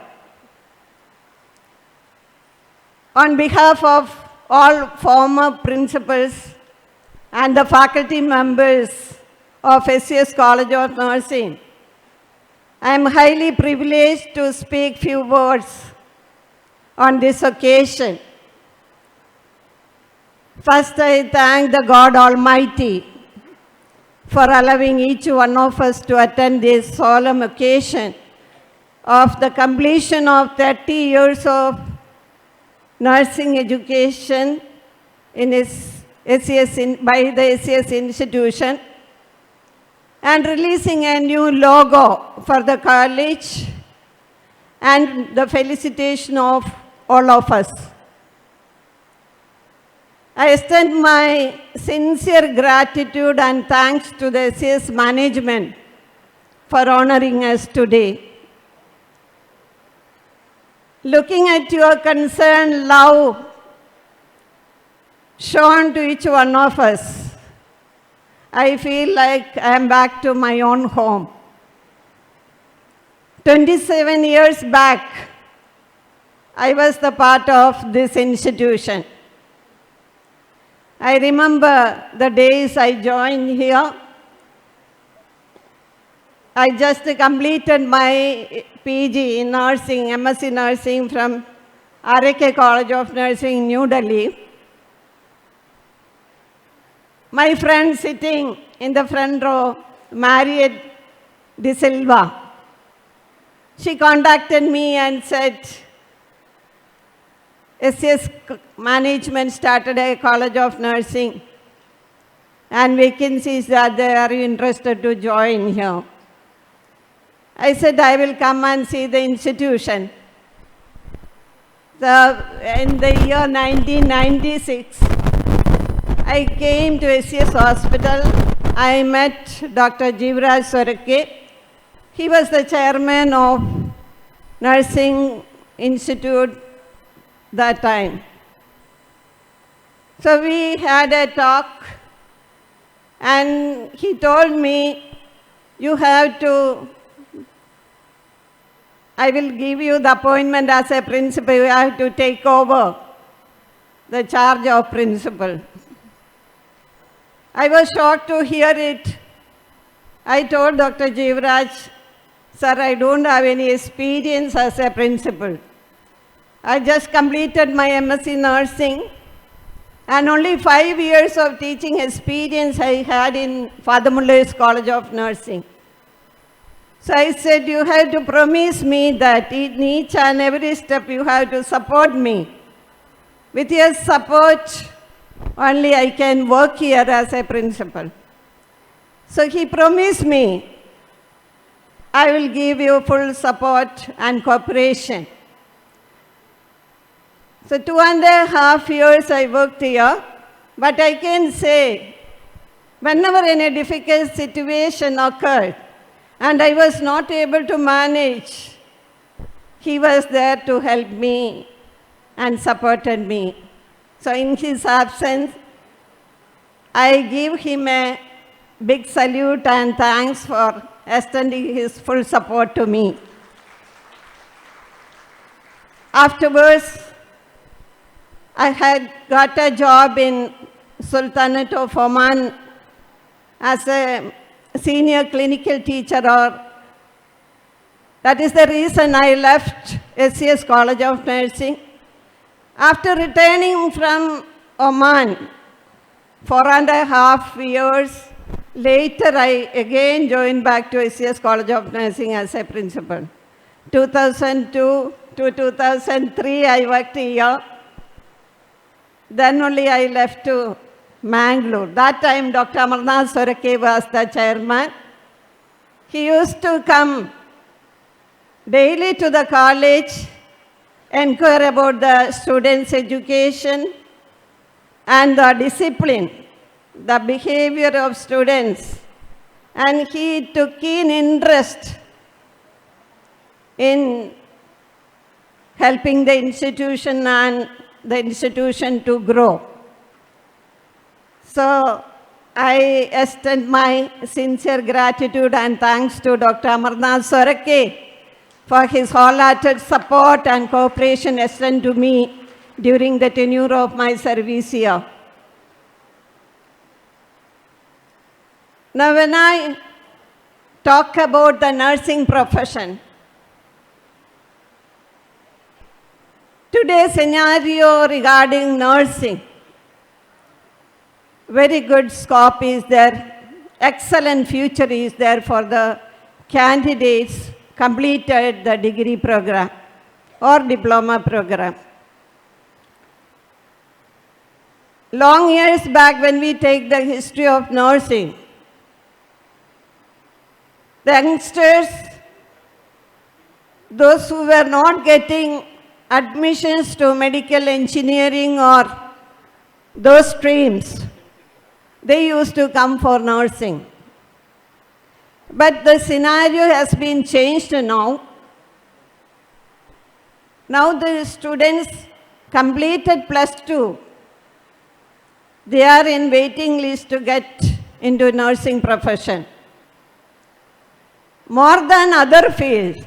S10: On behalf of all former principals and the faculty members of SCS College of Nursing, I am highly privileged to speak few words on this occasion. First, I thank the God Almighty for allowing each one of us to attend this solemn occasion of the completion of 30 years of nursing education in SCS by the SCS institution and releasing a new logo for the college and the felicitation of all of us. I extend my sincere gratitude and thanks to the SCS management for honoring us today. Looking at your concern, love shown to each one of us, I feel like I am back to my own home. 27 years back, I was the part of this institution. I remember the days I joined here. I just completed my PG in nursing, MSc nursing from RK College of Nursing, New Delhi. My friend sitting in the front row, Marriott De Silva, she contacted me and said, SCS management started a College of Nursing and vacancies are there, are you interested to join here? I said, I will come and see the institution. So in the year 1996, I came to SCS hospital. I met Dr. Jivraj Sorake. He was the chairman of Nursing Institute that time. So we had a talk and he told me, you have to, I will give you the appointment as a principal, you have to take over the charge of principal. I was shocked to hear it. I told Dr. Jivraj, sir, I don't have any experience as a principal. I just completed my MSc nursing and only 5 years of teaching experience I had in Father Muller's College of Nursing. So I said, you have to promise me that in each and every step you have to support me. With your support, only I can work here as a principal. So he promised me, I will give you full support and cooperation. So 2.5 years I worked here, but I can say, whenever any difficult situation occurred, and I was not able to manage, he was there to help me and supported me. So in his absence, I give him a big salute and thanks for extending his full support to me. Afterwards, I had got a job in Sultanate of Oman as a senior clinical teacher. That is the reason I left SCS College of Nursing. After returning from Oman, 4.5 years later, I again joined back to SCS College of Nursing as a principal. 2002 to 2003, I worked here. Then only I left to Mangalore. That time, Dr. Amarnath Sorake was the chairman. He used to come daily to the college, inquire about the students' education and the discipline, the behavior of students. And he took keen interest in helping the institution and the institution to grow. So I extend my sincere gratitude and thanks to Dr. Amarnath Sorake for his wholehearted support and cooperation extended to me during the tenure of my service here. Now when I talk about the nursing profession, today's scenario regarding nursing, very good scope is there, excellent future is there for the candidates completed the degree program or diploma program. Long years back when we take the history of nursing, the youngsters, those who were not getting admissions to medical engineering or those streams, they used to come for nursing. But the scenario has been changed now. Now the students completed +2. They are in waiting list to get into nursing profession. More than other fields,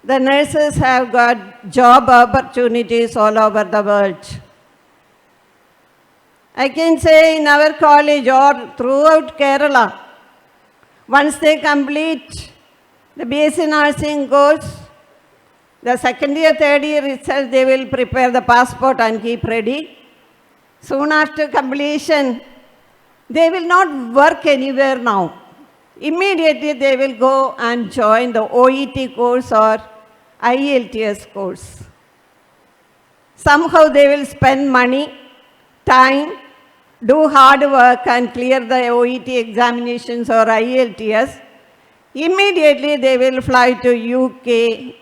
S10: the nurses have got job opportunities all over the world. I can say in our college or throughout Kerala, once they complete the BSc nursing course, the second year, third year itself, they will prepare the passport and keep ready. Soon after completion, they will not work anywhere now. Immediately they will go and join the OET course or IELTS course. Somehow they will spend money, time, do hard work and clear the OET examinations or IELTS. Immediately they will fly to UK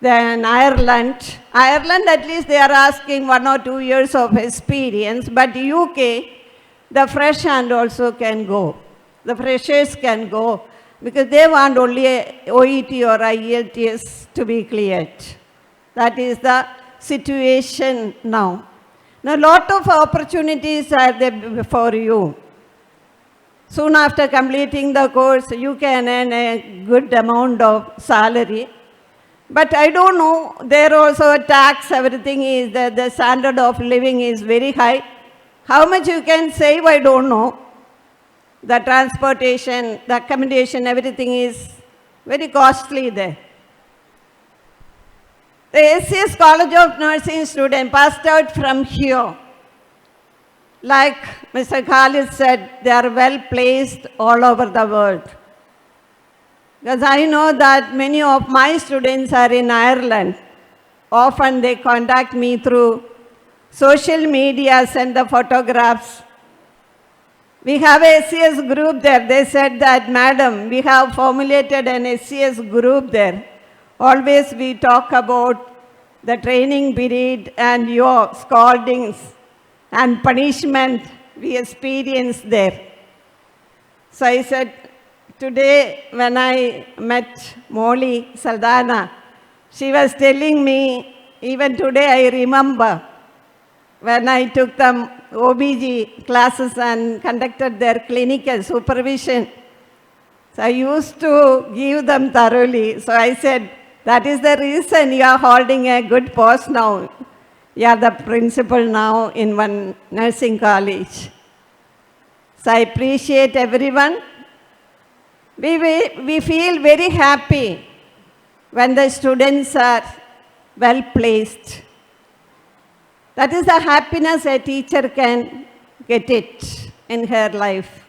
S10: Then Ireland. Ireland, at least they are asking 1 or 2 years of experience, but UK, the fresh hand also can go. The freshers can go because they want only a OET or IELTS to be cleared. That is the situation now. Now, a lot of opportunities are there for you. Soon after completing the course, you can earn a good amount of salary. But I don't know, there also a tax, everything is, the standard of living is very high. How much you can save, I don't know. The transportation, the accommodation, everything is very costly there. The SCS College of Nursing student passed out from here. Like Mr. Khalid said, they are well placed all over the world. Because I know that many of my students are in Ireland. Often they contact me through social media, send the photographs. We have a SCS group there. They said that, Madam, we have formulated an SCS group there. Always we talk about the training period and your scoldings and punishment we experience there. So I said, today when I met Molly Saldana, she was telling me, even today I remember, when I took them OBG classes and conducted their clinical supervision. So I used to give them thoroughly. So I said, that is the reason you are holding a good post now. You are the principal now in one nursing college. So I appreciate everyone. We feel very happy when the students are well placed. That is the happiness a teacher can get it in her life.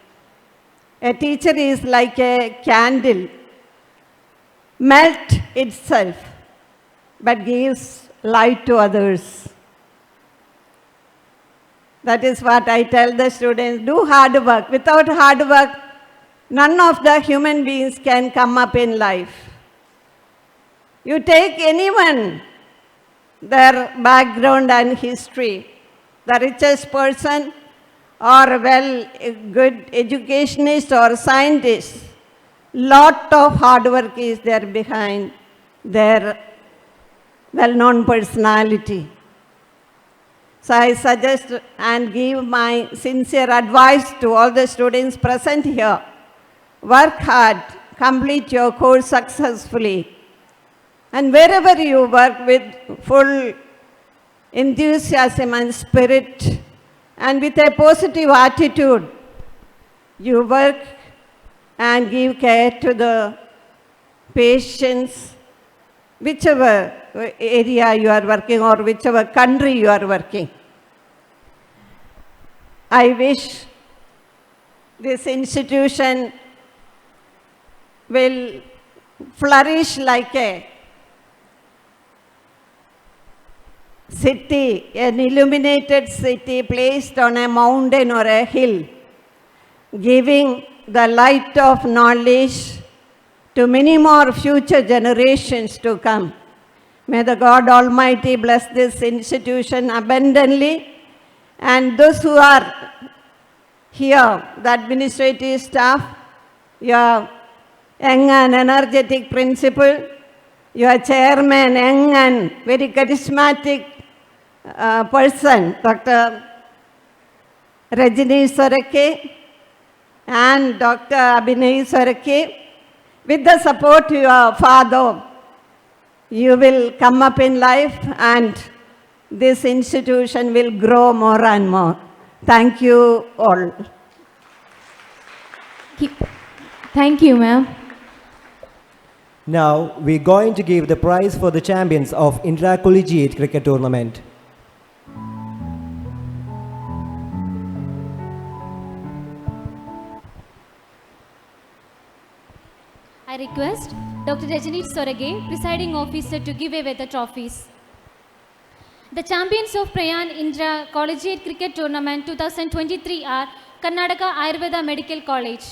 S10: A teacher is like a candle, melt itself, but gives light to others. That is what I tell the students, do hard work. Without hard work, none of the human beings can come up in life. You take anyone, their background and history, the richest person or a good educationist or scientist, lot of hard work is there behind their well-known personality. So I suggest and give my sincere advice to all the students present here. Work hard, complete your course successfully. And wherever you work with full enthusiasm and spirit and with a positive attitude, you work and give care to the patients, whichever area you are working or whichever country you are working. I wish this institution will flourish like a city, an illuminated city placed on a mountain or a hill, giving the light of knowledge to many more future generations to come. May the God Almighty bless this institution abundantly, and those who are here, the administrative staff, your young and energetic principal, your chairman, young and very charismatic person, Dr. Rajini Sorake and Dr. Abhinay Sorake, with the support of your father, you will come up in life and this institution will grow more and more. Thank you all.
S4: Thank you, ma'am.
S1: Now, we're going to give the prize for the champions of intra-collegiate cricket tournament.
S7: I request Dr. Rajini Sorage, presiding officer, to give away the trophies. The champions of Prayan Indra Collegiate Cricket Tournament 2023 are Karnataka Ayurveda Medical College.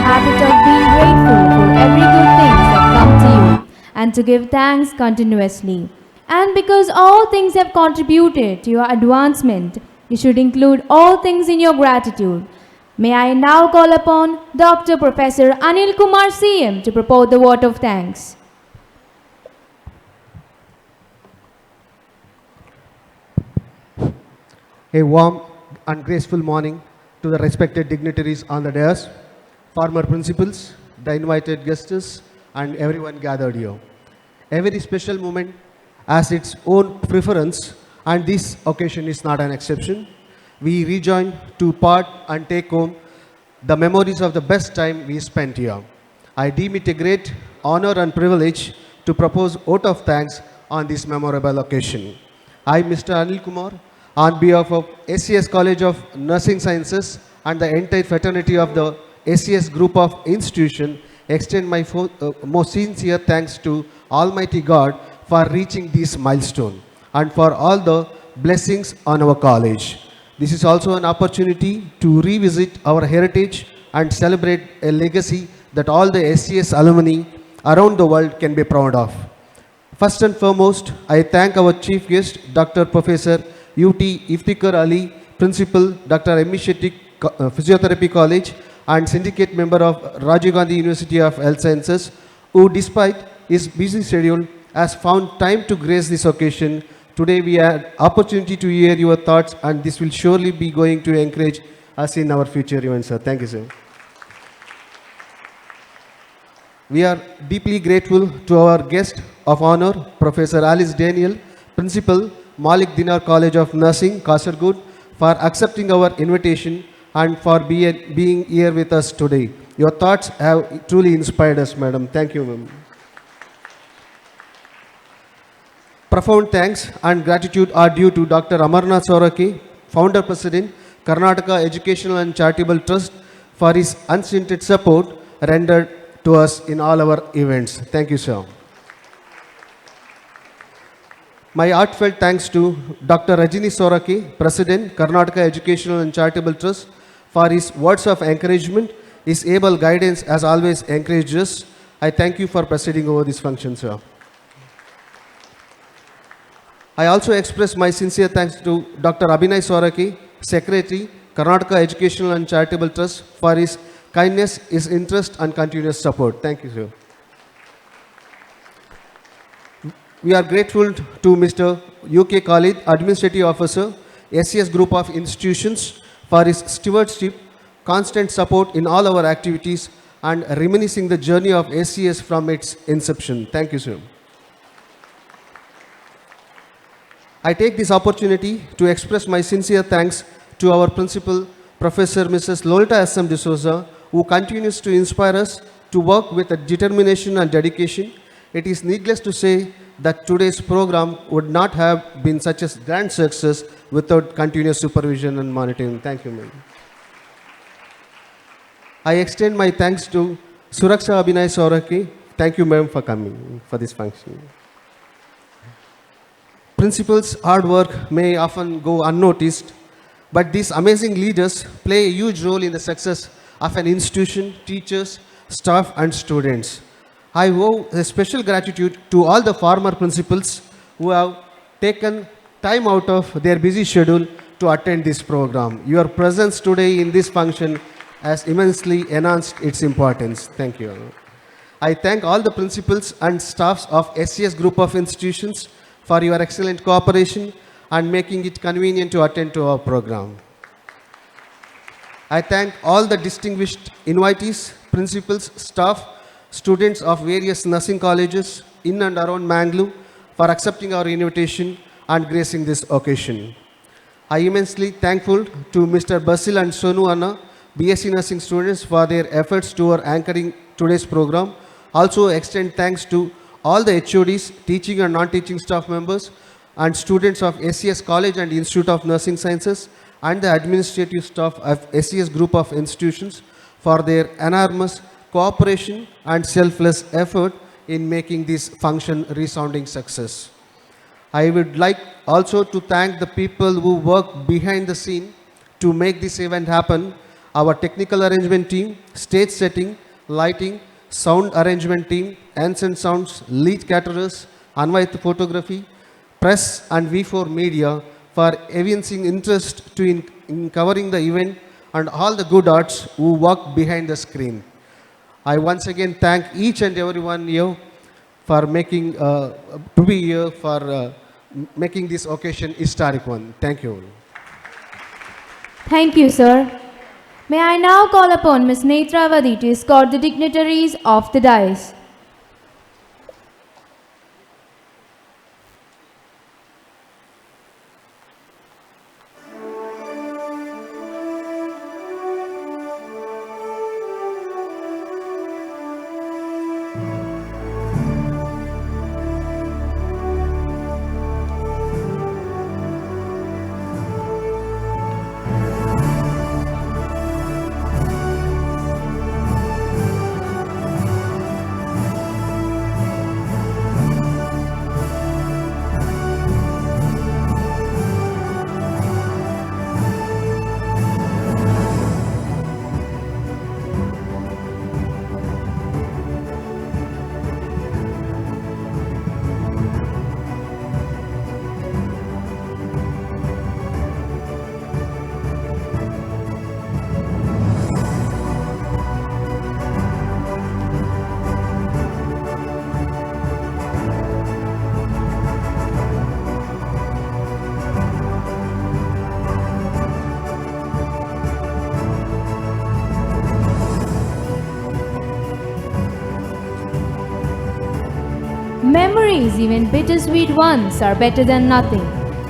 S4: habit of being grateful for every good things that come to you and to give thanks continuously. And because all things have contributed to your advancement, you should include all things in your gratitude. May I now call upon Dr. Professor Anil Kumar CM to propose the vote of thanks.
S11: A warm and graceful morning to the respected dignitaries on the dais, former principals, the invited guests, and everyone gathered here. Every special moment has its own preference, and this occasion is not an exception. We rejoin to part and take home the memories of the best time we spent here. I deem it a great honor and privilege to propose vote of thanks on this memorable occasion. I, Mr. Anil Kumar, on behalf of SCS College of Nursing Sciences and the entire fraternity of the SCS group of institution, extend my most sincere thanks to Almighty God for reaching this milestone and for all the blessings on our college. This is also an opportunity to revisit our heritage and celebrate a legacy that all the SCS alumni around the world can be proud of. First and foremost, I thank our chief guest, Dr. Professor UT Iftikhar Ali, Principal, Dr. M. Shetty Physiotherapy College, and Syndicate Member of Rajiv Gandhi University of Health Sciences, who despite his busy schedule has found time to grace this occasion. Today we had opportunity to hear your thoughts, and this will surely be going to encourage us in our future events, sir. Thank you, sir. We are deeply grateful to our guest of honor, Professor Alice Daniel, Principal, Malik Dinar College of Nursing, Kasaragod, for accepting our invitation and for being here with us today. Your thoughts have truly inspired us, madam. Thank you, ma'am. Profound thanks and gratitude are due to Dr. Amarnath Sorake, Founder President, Karnataka Educational and Charitable Trust, for his unstinted support rendered to us in all our events. Thank you, sir. My heartfelt thanks to Dr. Rajini Sorake, President, Karnataka Educational and Charitable Trust, for his words of encouragement. His able guidance has always encouraged us. I thank you for presiding over this function, sir. I also express my sincere thanks to Dr. Abhinay Sorake, Secretary, Karnataka Educational and Charitable Trust, for his kindness, his interest and continuous support. Thank you, sir. We are grateful to Mr. UK Khalid, Administrative Officer, SCS Group of Institutions, for his stewardship, constant support in all our activities, and reminiscing the journey of SCS from its inception. Thank you, sir. I take this opportunity to express my sincere thanks to our principal, Professor Mrs. Lolita S.M. D'Souza, who continues to inspire us to work with a determination and dedication. It is needless to say that today's program would not have been such a grand success without continuous supervision and monitoring. Thank you, ma'am. I extend my thanks to Suraksha Abhinay Sorake. Thank you, ma'am, for coming for this function. Principals' hard work may often go unnoticed, but these amazing leaders play a huge role in the success of an institution, teachers, staff, and students. I owe a special gratitude to all the former principals who have taken time out of their busy schedule to attend this program. Your presence today in this function has immensely enhanced its importance. Thank you. I thank all the principals and staffs of SCS Group of Institutions for your excellent cooperation and making it convenient to attend to our program. I thank all the distinguished invitees, principals, staff, students of various nursing colleges in and around Mangalore for accepting our invitation and gracing this occasion. I am immensely thankful to Mr. Basil and Sonu Anna, BSc Nursing students, for their efforts toward anchoring today's program. Also extend thanks to all the HODs, teaching and non-teaching staff members, and students of SCS College and Institute of Nursing Sciences, and the administrative staff of SCS Group of Institutions for their enormous cooperation and selfless effort in making this function resounding success. I would like also to thank the people who work behind the scene to make this event happen. our technical arrangement team, stage setting, lighting, sound arrangement team, Ants and Sounds, lead caterers, Anvait Photography, press and V4 Media for evincing interest in covering the event, and all the good arts who work behind the screen. I once again thank each and everyone here for making to be here for making this occasion historic one. Thank you.
S4: Thank you, sir. May I now call upon Ms. Netravadi to escort the dignitaries off the dais. Memories, even bittersweet ones, are better than nothing.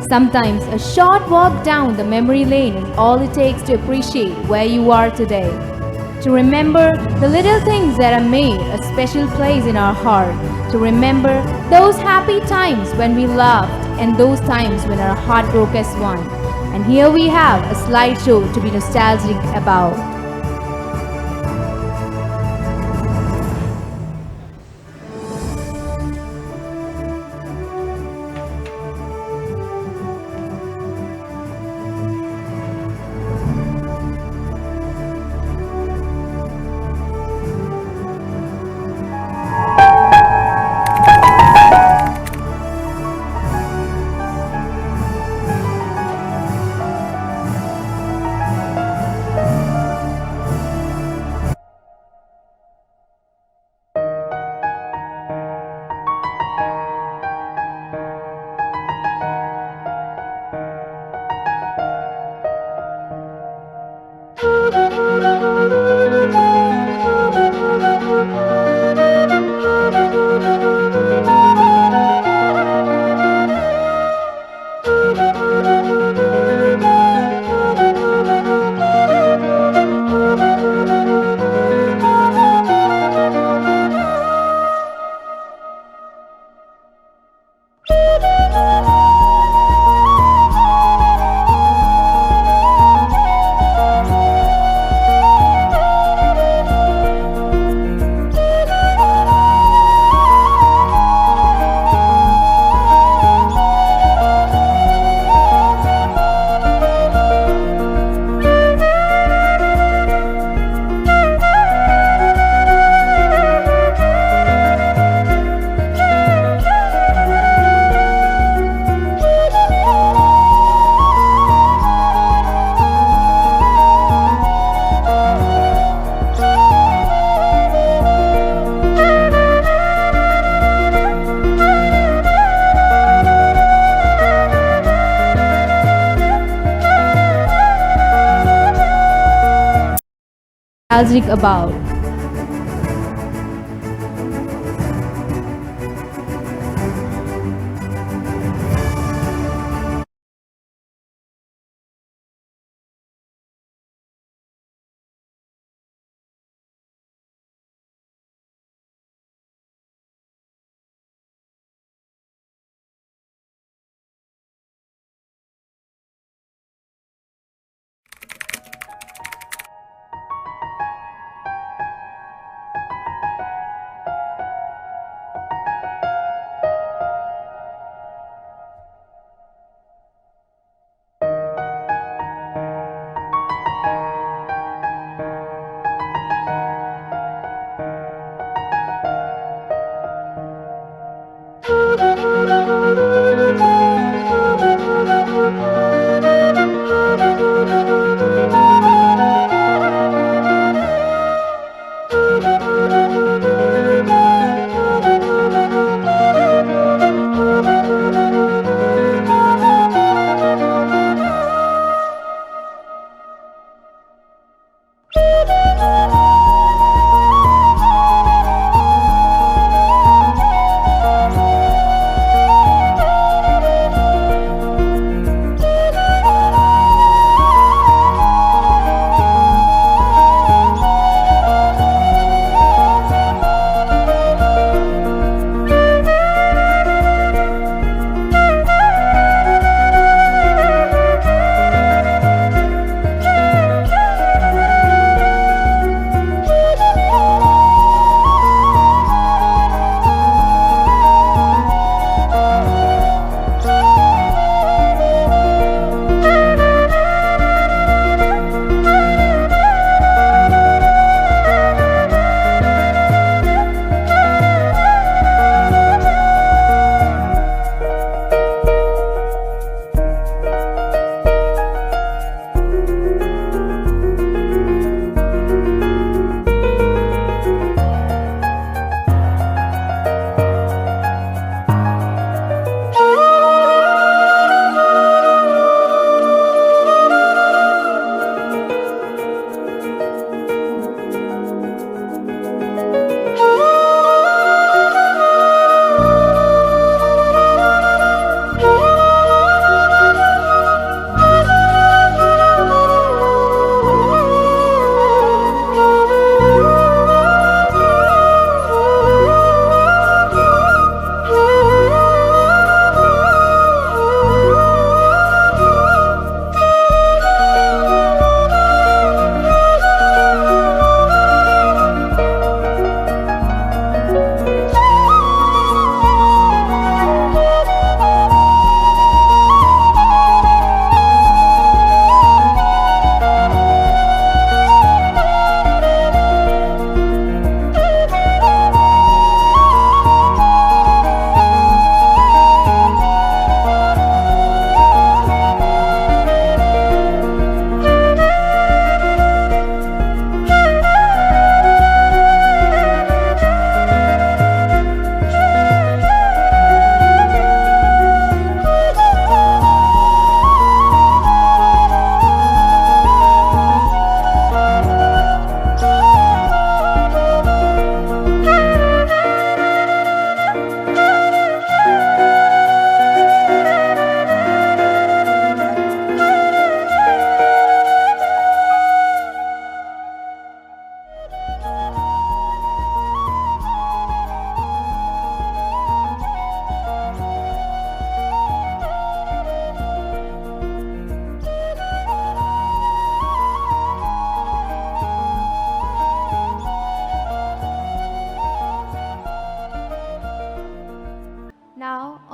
S4: Sometimes a short walk down the memory lane is all it takes to appreciate where you are today. To remember the little things that have made a special place in our heart. To remember those happy times when we laughed and those times when our heart broke as one. And here we have a slideshow to be nostalgic about. Nostalgic about.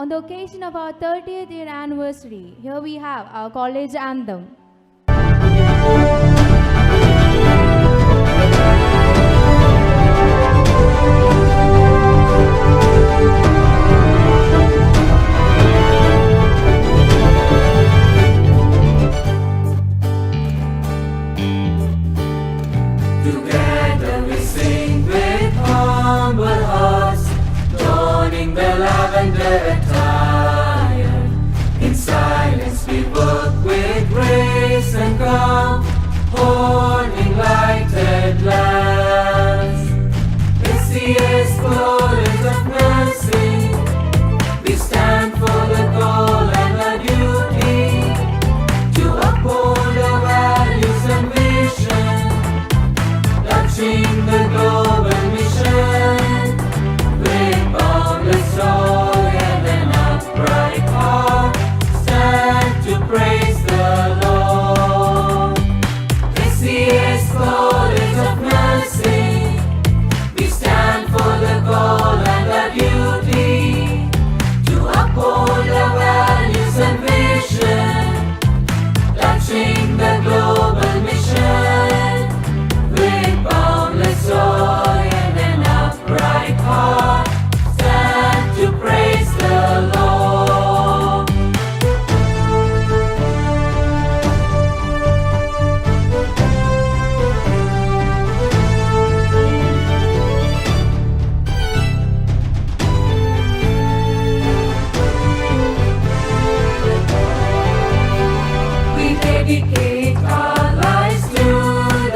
S4: On the occasion of our 30th year anniversary, here we have our college anthem.
S3: Together we sing with humble hearts, donning the lavender attire. In silence we work with grace and calm, holding lighted lamps. SCS College of Mercy, we stand for the goal and the duty to uphold our values and vision, touching the global mission with boundless joy and an upright heart. Stand to praise the Lord. SCS College of Mercy, we stand for the goal and the duty to uphold our values and vision, touching the global mission with boundless joy and an upright heart. Stand to praise the Lord. We dedicate our lives to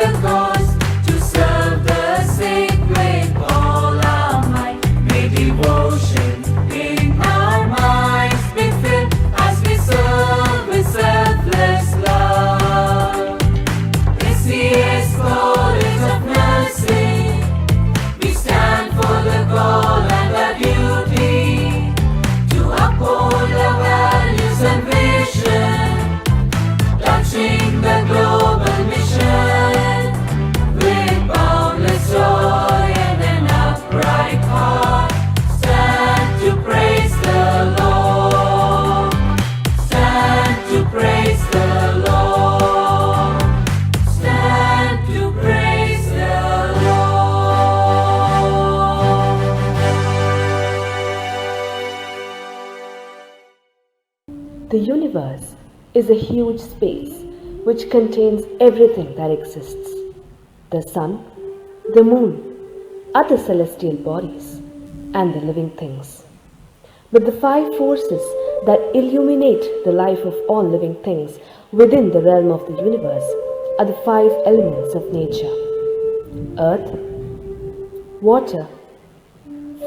S3: the cause, to serve the sake with all our might. May devotion in our minds be filled as we serve with selfless love. SCS College of Mercy, we stand for the goal and the duty to uphold our values and vision, touching the global mission with boundless joy and an upright heart. Stand to praise the Lord. Stand to praise the Lord. Stand to praise the Lord.
S12: The universe is a huge space which contains everything that exists. The sun, the moon, other celestial bodies, and the living things. But the five forces that illuminate the life of all living things within the realm of the universe are the five elements of nature: earth, water,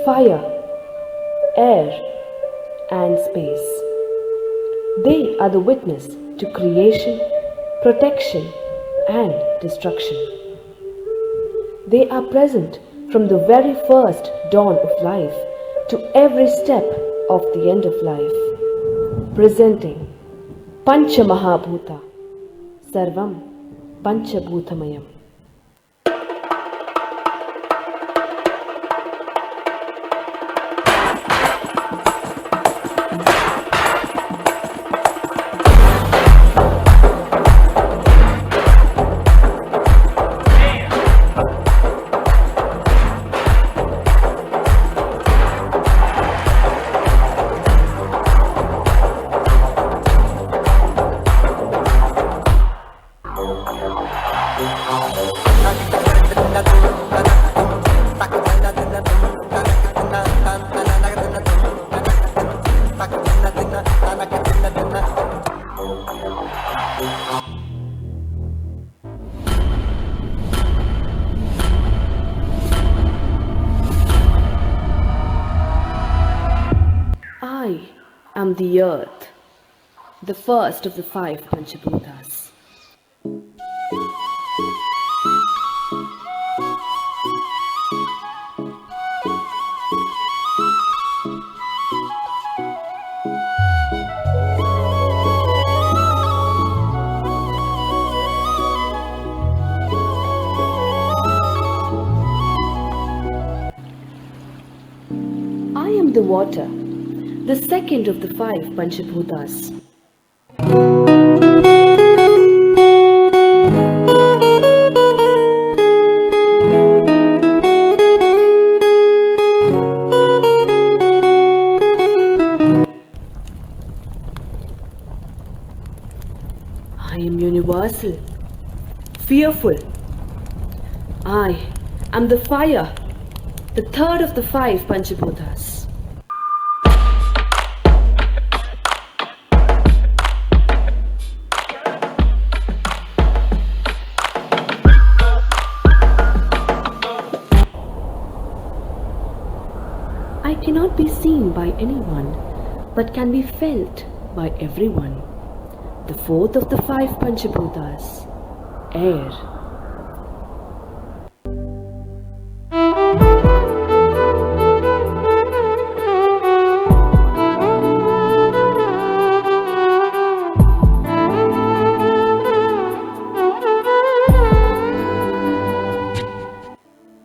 S12: fire, air, and space. They are the witness to creation, protection, and destruction. They are present from the very first dawn of life to every step of the end of life, presenting Pancha Mahabhuta, Sarvam Panchabhutamayam. I am the earth, the first of the five Panchabhutas. I am the water, the second of the 5 Panchabhutas. I am universal, fearful. I am the fire, the third of the 5 Panchabhutas. I cannot be seen by anyone, but can be felt by everyone. The fourth of the 5 Panchabhutas, air.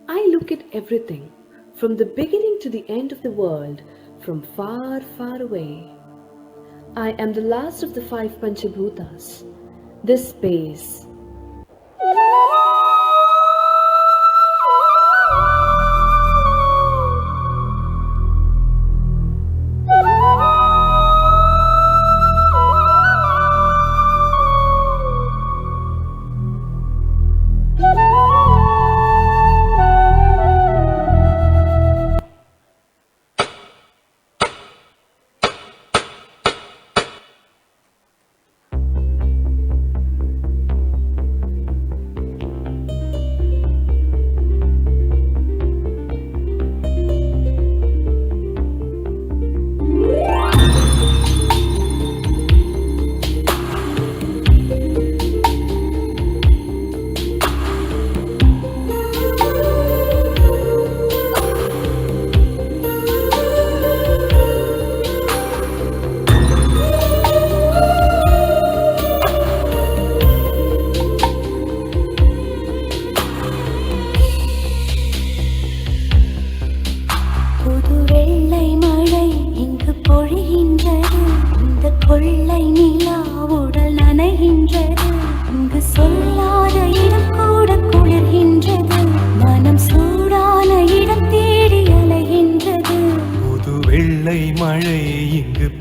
S12: I look at everything, from the beginning to the end of the world, from far, far away. I am the last of the 5 Panchabhutas, this space.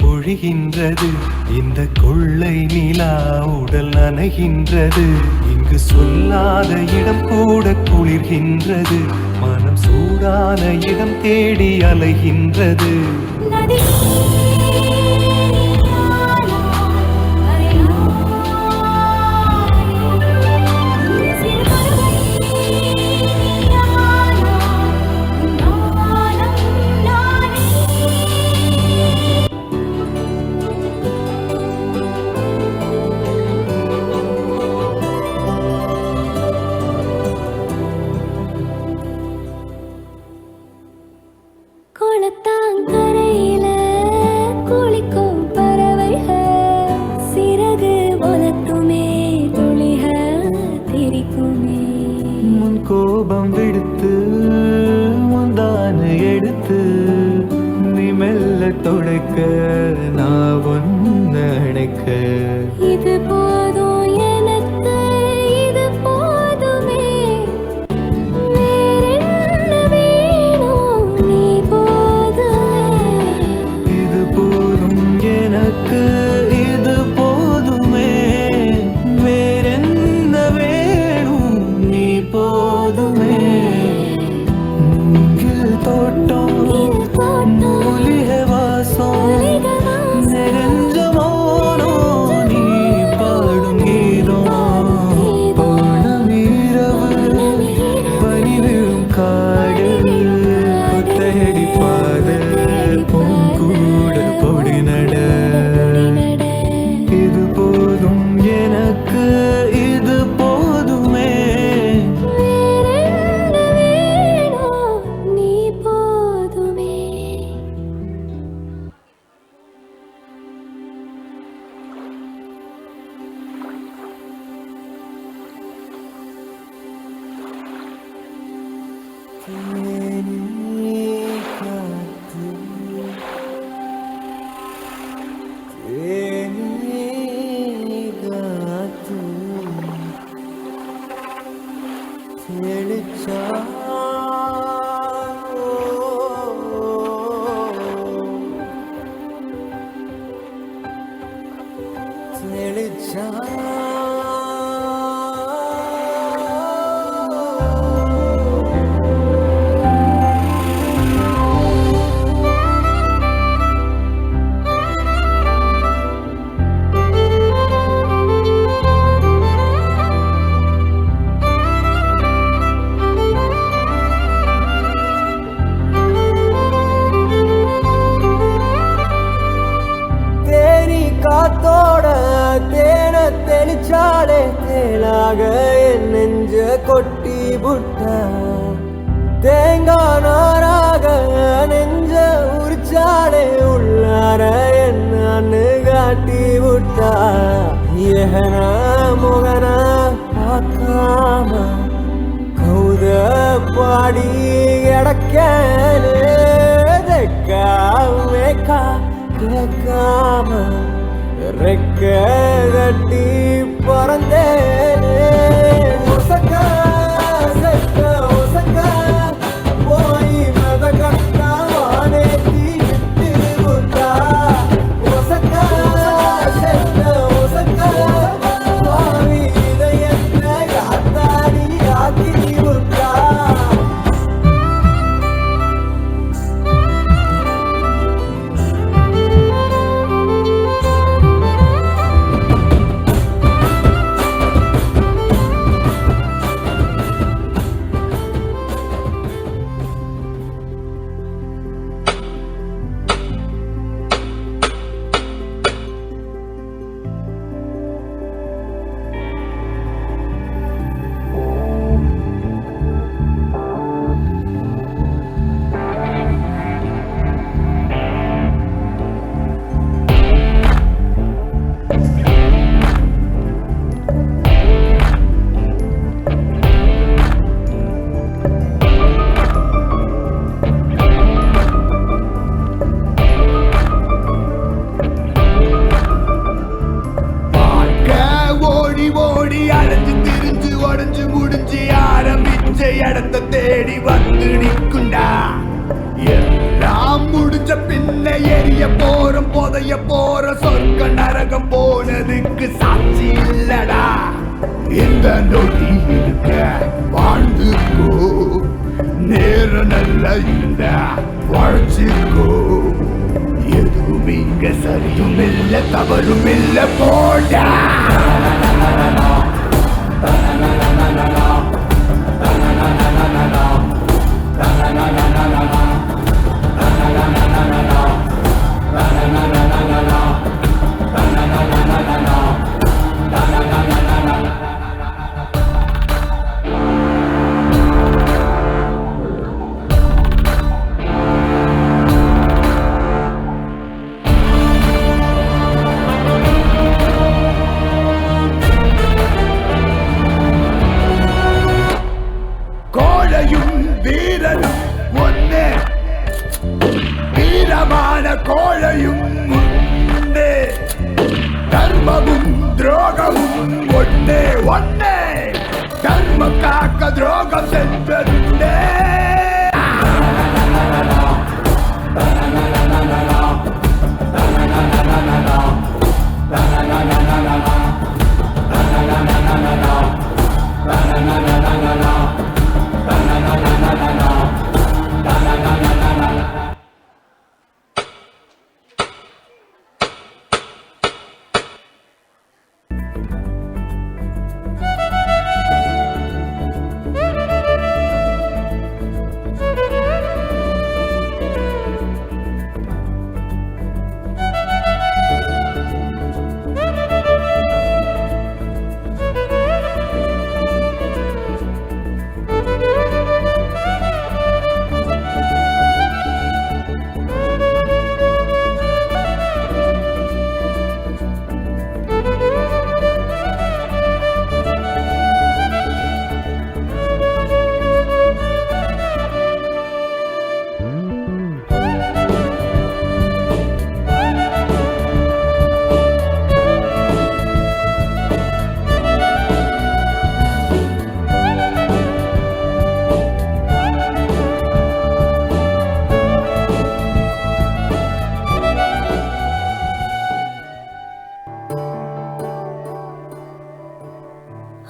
S13: பொழிகின்றது இந்த கொள்ளை நிலா உடல் நனைகின்றது இங்கு சொல்லாத இடம் கூட குளிர்கின்றது மனம் சூடான இடம் தேடி அலைகின்றது கோபம் விடுத்து முந்தான எடுத்து நீ மெல்ல தொடைக்க நான் ஒன்னு அணைக்க
S2: இது போதும் எனக்கு இது போதுமே வேறென்ன வேணும் நீ போதுமே
S13: இது போதும் எனக்கு இது போதுமே வேறென்ன வேணும் நீ போதுமே மூங்கில் தோட்டம் மூலிகை வாசம் நிறைஞ்ச மௌனம் நீ பாடும் கீதம் பௌர்ணமிரவு பனி விழும் காடு கொத்தையடி பாத பூங்கூட பொடி நட இது போதும் எனக்கு இது போதுமே
S2: வேறென்ன வேணும் நீ போதுமே
S13: உனக்காக என் நெஞ்ச கொட்டி புட்டா தேங்கானாராக நெஞ்ச உரிச்சாடே உள்ளார என்னன்னு காட்டி விட்டா ஏகனா முகனா பார்க்காம கௌத பாடி கிடக்கேனே தேக்கா கேட்காம ரெக்க கட்டி பறந்தேனே ஒசக்கா செக்க ஒசக்கா போய் மத கட்டா வானேத்தி விட்டு விட்டா ஒசக்கா செக்க ஒசக்கா பாவி இதயத்தை காத்தாடி ஆக்கி விட்டா
S14: இடத்தை தேடி வந்து நிற்குண்டா எல்லாம் முடிஞ்ச பின்ன எரிய போறோம் புதைய போற சொர்க்க நரகம் போனதுக்கு சாட்சி இல்லடா இந்த நொடி இருக்க வாழ்ந்துக்கோ நேரம் நல்லா இல்ல வாழ்ச்சிக்கோ எதுவும் இங்க சரியும் இல்ல தவறும் இல்ல போடா கோழையும் உண்டே தர்மமும் துரோகமும் ஒன்னே ஒன்னே தர்ம காக்க துரோகம் சென்றே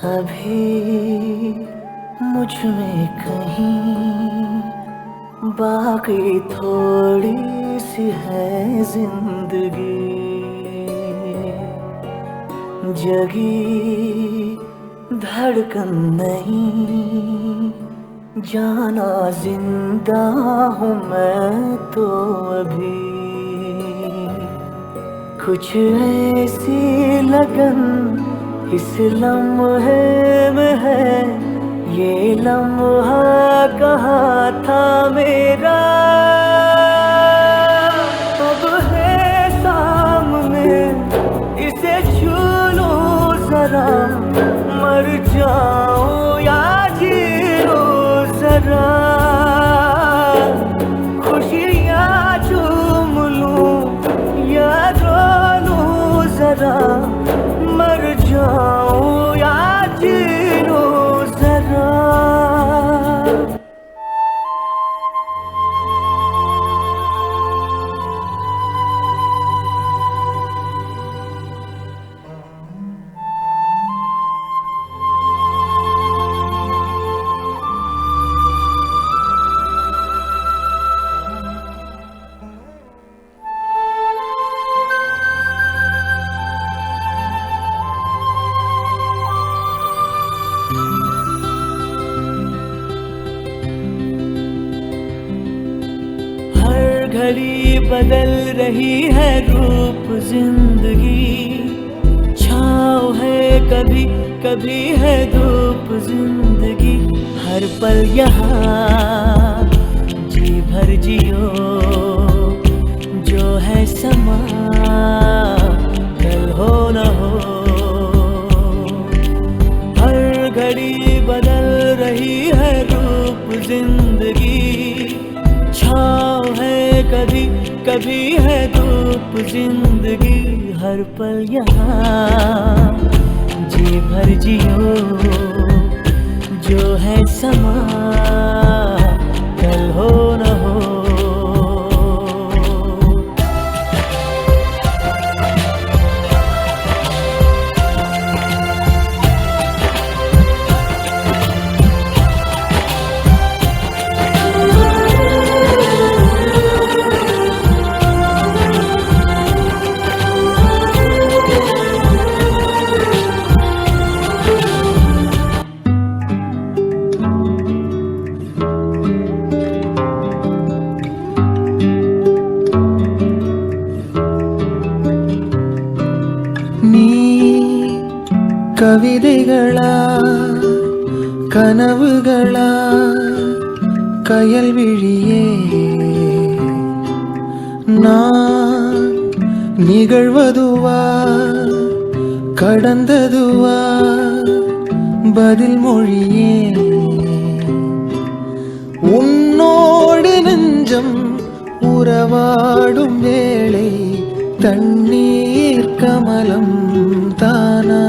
S13: अभी मुझ में कहीं बाकी थोड़ी सी है जिंदगी जगी धड़कन नहीं जाना जिंदा हूँ मैं तो अभी कुछ ऐसी लगन इस लम्हे में है ये लम्हा कहाँ था मेरा, अब है सामने इसे छू लूं जरा, मर जाऊं या जी लूं जरा, खुशियाँ चूम लूं या रो लूं जरा, मर जाऊं या जी लूं जरा। हर घड़ी बदल रही है रूप जिंदगी, छाँव है कभी कभी है धूप जिंदगी, हर पल यहाँ जी भर जियो, जो है समा कल हो न हो। हर घड़ी बदल रही है रूप जिंदगी, छाँव है कभी कभी है धूप जिंदगी, हर पल यहाँ जी भर जियो, जो है समा कल हो न हो।
S15: நீ கவிதைகளா கனவுகளா கயல்விழியே, நான் நிகழ்வதுவா கடந்ததுவா பதில் மொழியே, உன்னோடு நெஞ்சம் உறவாடும் வேளை தண்ணீர் கமலம் தானா.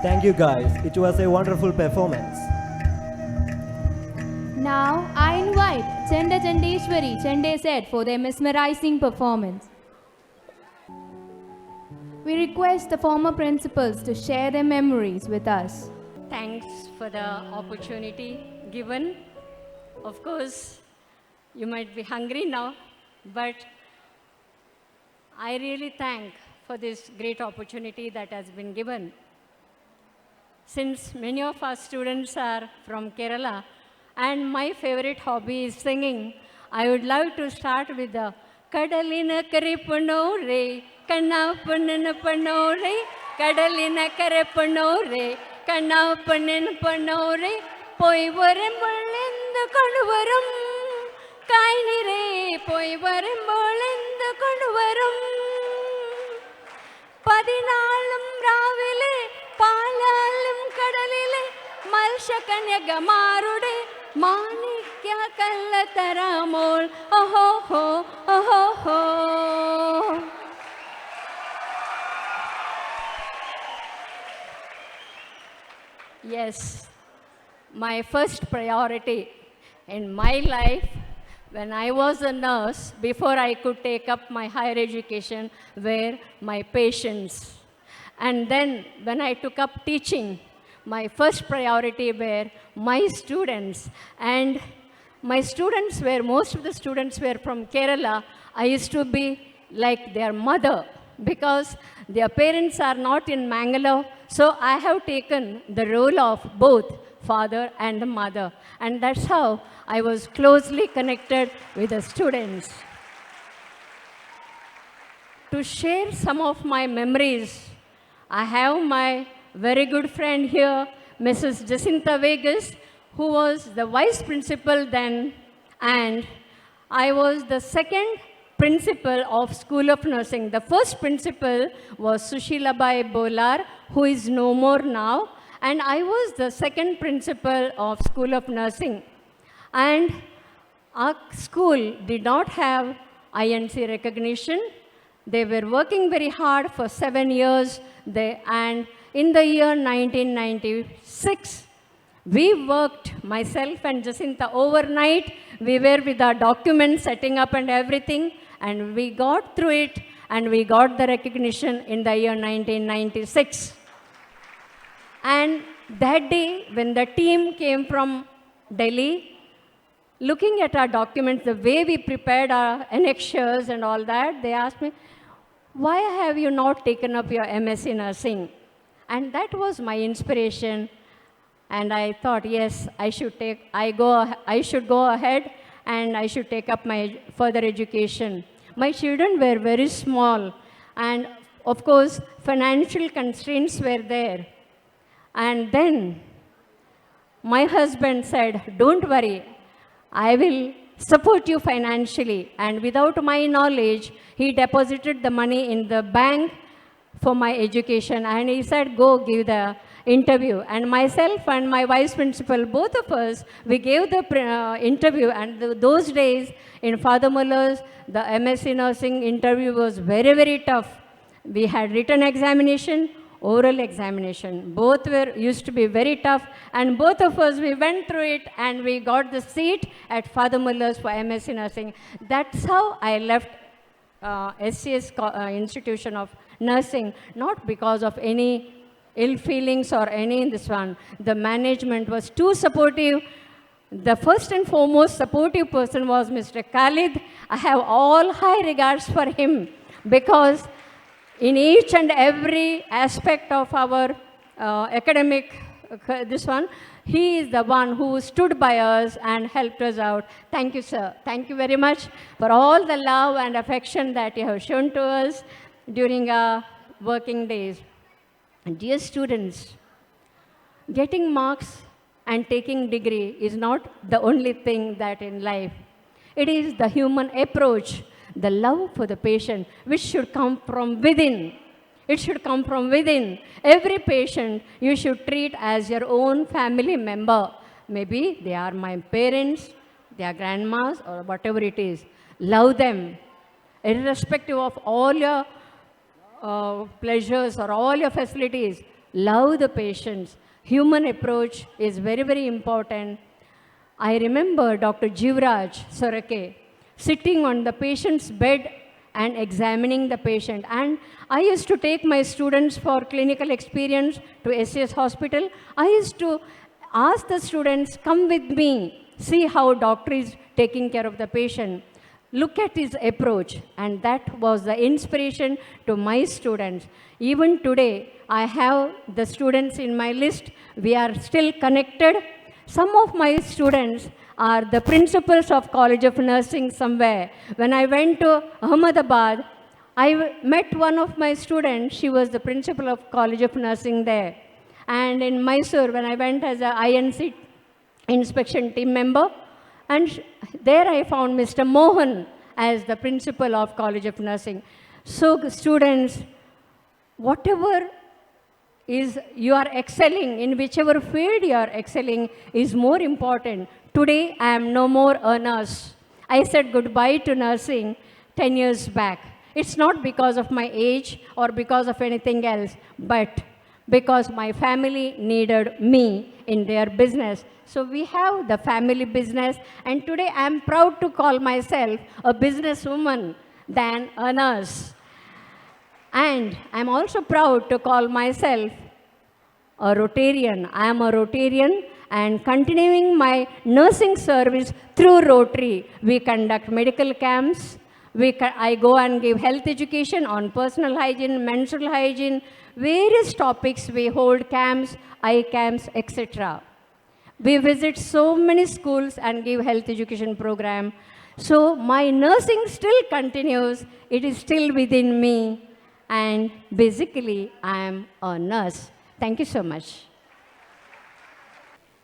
S1: Thank you guys. It was a wonderful performance.
S4: Now I invite Chenda Chandeshwari Chende Set for their mesmerizing performance. We request the former principals to share their memories with us.
S16: Thanks for the opportunity given. Of course, you might be hungry now, but I really thank for this great opportunity that has been given. since many of our students are from Kerala, and my favorite hobby is singing, I would love to start with the Kadalina Karipanore, Kannapanana Panore, Kadalina Karapanore, Kannapanana Panore, Poivarambalinda Kaduvaram, Kainire, Poivarambalinda Kaduvaram. പതിനാളും രാവിലെ പാലാലും കടലിലെ മത്സ്യകന്യകമാരുടെ മാണിക്യ കല്ലത്തരാമോൾ ഓഹോ ഓഹോ. Yes, my first priority in my life when I was a nurse, before I could take up my higher education, were my patients. And then when I took up teaching, my first priority were my students. And my students were, most of the students were from Kerala. I used to be like their mother because their parents are not in Mangalore. So I have taken the role of both father and the mother. And that's how I was closely connected with the students. To share some of my memories, I have my very good friend here, Mrs. Jacinta Vegas, who was the vice principal then, and I was the second principal of School of Nursing. The first principal was Sushilabai Bolar, who is no more now, and I was the second principal of School of Nursing. And our school did not have INC recognition. They were working very hard for 7 years, and in the year 1996, we worked, myself and Jacinta, overnight. We were with our documents, setting up and everything, and we got through it, and we got the recognition in the year 1996. And that day, when the team came from Delhi, looking at our documents, the way we prepared our annexures and all that, they asked me, why have you not taken up your MSc Nursing? And that was my inspiration. And I thought, yes, I should go ahead and I should take up my further education. My children were very small, and of course, financial constraints were there. And then my husband said, don't worry, I will support you financially. And without my knowledge, he deposited the money in the bank for my education. And he said, go give the interview. And myself and my vice principal, both of us, we gave the interview. And those days in Father Muller's, the MSc Nursing interview was very, very tough. We had written examination, oral examination. Both used to be very tough, and both of us, we went through it, and we got the seat at Father Muller's for MSc Nursing. That's how I left SCS Institution of Nursing, not because of any ill feelings or any in this one. The management was too supportive. The first and foremost supportive person was Mr. Khalid. I have all high regards for him because in each and every aspect of our academic, he is the one who stood by us and helped us out. Thank you, sir. Thank you very much for all the love and affection that you have shown to us during our working days. And dear students, getting marks and taking degree is not the only thing that in life. It is the human approach, the love for the patient, which should come from within. It should come from within. Every patient you should treat as your own family member. Maybe they are my parents, their grandmas, or whatever it is. Love them, irrespective of all your pleasures or all your facilities. Love the patients. Human approach is very, very important. I remember Dr. Jivraj Sorake sitting on the patient's bed and examining the patient. And I used to take my students for clinical experience to SCS hospital. I used to ask the students, come with me, see how doctor is taking care of the patient. look at his approach, and that was the inspiration to my students. Even today, I have the students in my list. We are still connected. Some of my students are the principals of College of Nursing somewhere. When I went to Ahmedabad, I met one of my students. She was the principal of College of Nursing there. And in Mysore, when I went as a INC inspection team member, and there I found Mr. Mohan as the principal of College of Nursing. So students, whatever is you are excelling, in whichever field you are excelling is more important. Today I am no more a nurse. I said goodbye to nursing 10 years back. It's not because of my age or because of anything else, but because my family needed me in their business. So we have the family business, and today I am proud to call myself a businesswoman than a nurse. And I'm also proud to call myself a Rotarian. I am a Rotarian and continuing my nursing service through Rotary. We conduct medical camps. I go and give health education on personal hygiene, menstrual hygiene, various topics. We hold camps, eye camps, etc. We visit so many schools and give health education program. So my nursing still continues. It is still within me. And basically, I am a nurse. Thank you so much.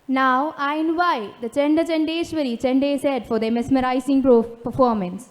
S4: Now I invite the Chenda Chendeshwari Chende said for their mesmerizing performance.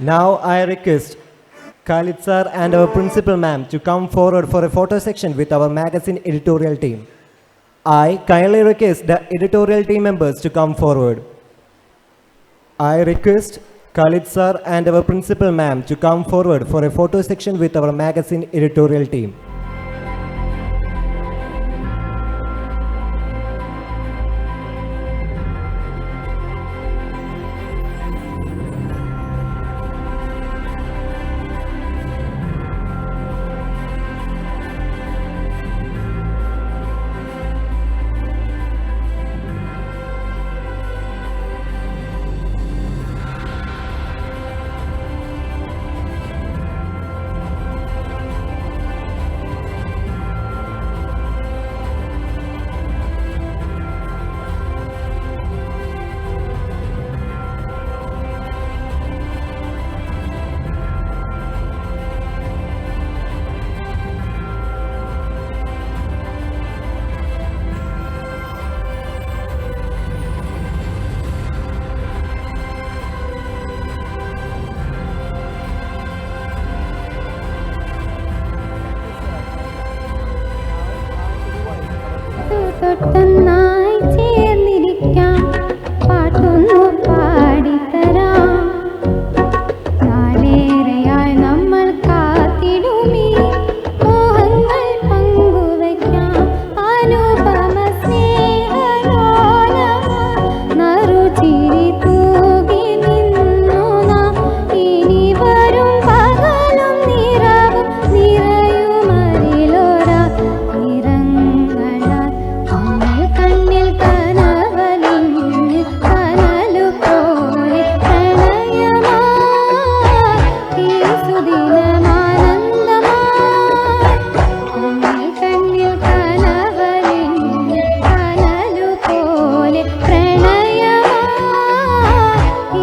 S1: Now I request Khalid sir and our principal ma'am to come forward for a photo section with our magazine editorial team. I kindly request the editorial team members to come forward. I request Khalid sir and our principal ma'am to come forward for a photo section with our magazine editorial team.
S2: തൊട്ടൊന്നായി ചേർന്നിരിക്കാം പാട്ടൊന്നു പാടിത്തരാം നാളേറെയായി നമ്മൾ കാത്തിടുമീ മോഹങ്ങൾ പങ്കുവയ്ക്കാം അനുപമ സ്നേഹലോലമായി നറുചിരി തൂകി നിന്നു നാം ഇനി വരും പകലും നിറവും നിറയുമതിലൊരാ നിറങ്ങളാൽ കണ്ണിൽ കനവലിഞ്ഞ് കനലുപോലെ പ്രണയമായി ഈ സുദിനമാനന്ദമായി കണ്ണിൽ കനവലിഞ്ഞ് കനലുപോലെ പ്രണയമായി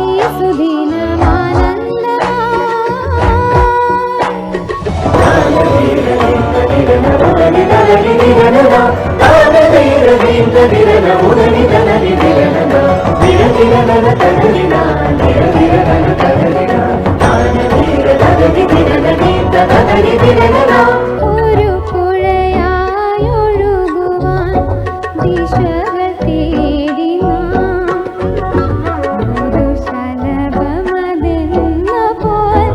S2: ഈ ഒരു പുഴയായൊഴുകുവാൻ ദിശകൾ തേടി നാം ഒരു ശലഭമതെന്ന പോൽ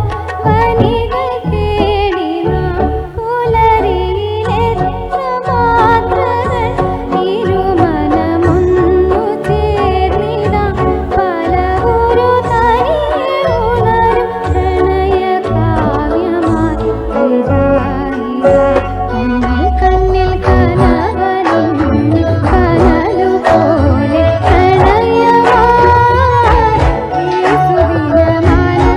S2: വനികൾ തേടി നാം പുലരിയിലെത്ര മാത്രകൾ ഇരുമനമൊന്നു ചേർന്നിടാം പല ഒരു തനിയെ ഉണരും പ്രണയകാവ്യമായി കണ്ണിൽ കനവലിഞ്ഞ് കനലുപോലെ പ്രണയമായി ഈ സുദിനമാനന്ദമായി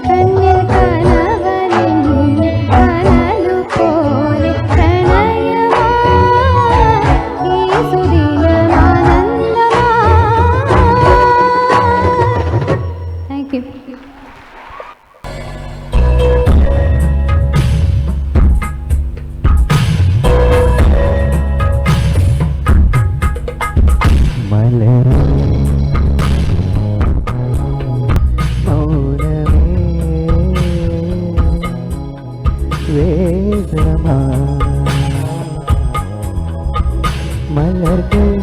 S2: കണ്ണിൽ കനവലിഞ്ഞ് കനലുപോലെ പ്രണയമായി ഈ സുദിനമാനന്ദമായി. Thank you.
S13: மலர்கள்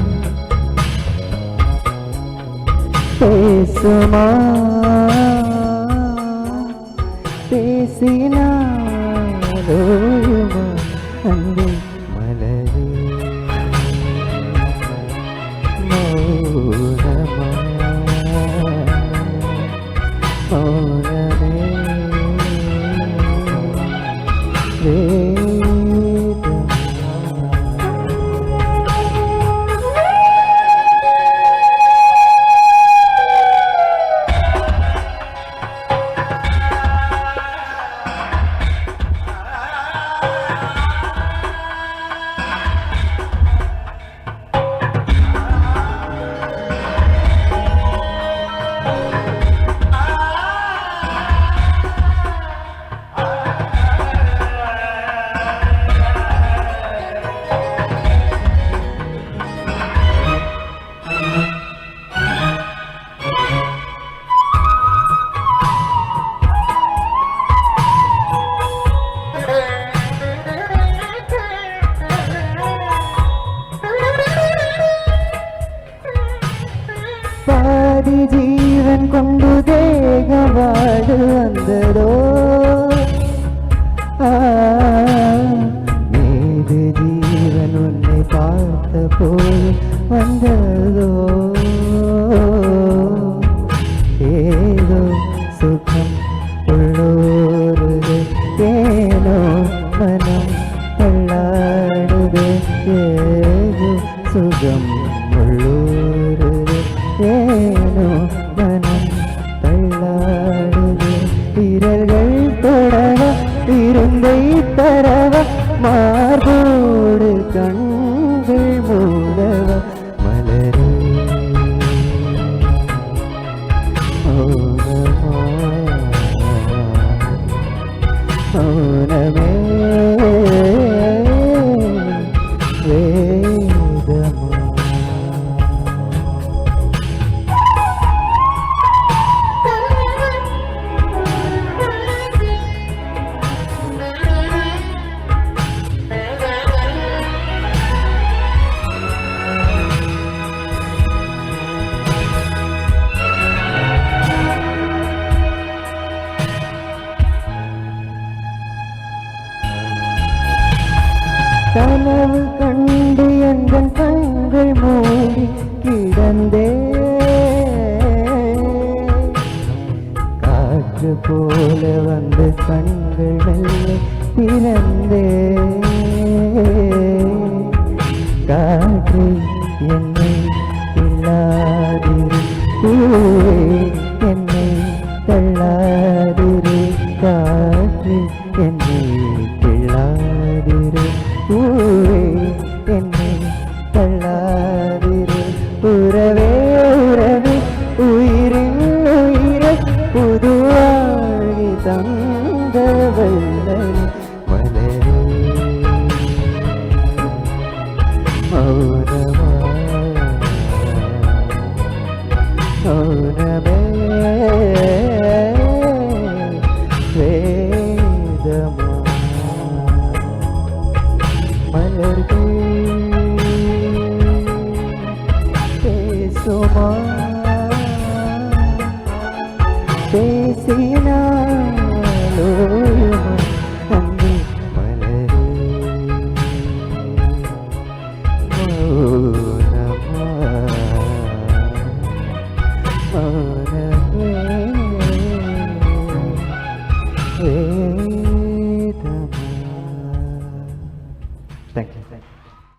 S13: பேசுமா பேசினாலோயுமா அன்பே மலரே மௌனமா மௌனமே
S17: வரவா மார்போடு கண்கள் மூடவா மலரே மௌனமே வேதமா கனவு கண்டு எங்கள் கண்கள் மூடி கிடந்தே காற்று போல வந்து கண்கள் வெள்ளை திறந்தே காற்று என்னை இல்லாதிரு பூவே என்னை தள்ளாதிரு காற்று என்னை கிள்ளாதிரு பூவே என்னை தள்ளாதிரு உறவே உறவே உயிரின் உயிரை புதுவாழி தந்த வல்லல் மலரே மௌனமா மௌனமே வேதமா மலர்கள் பேசுமா பேசினாலோ அன்பு மலரே மௌனமா மௌனமே வேதமா. Thank you.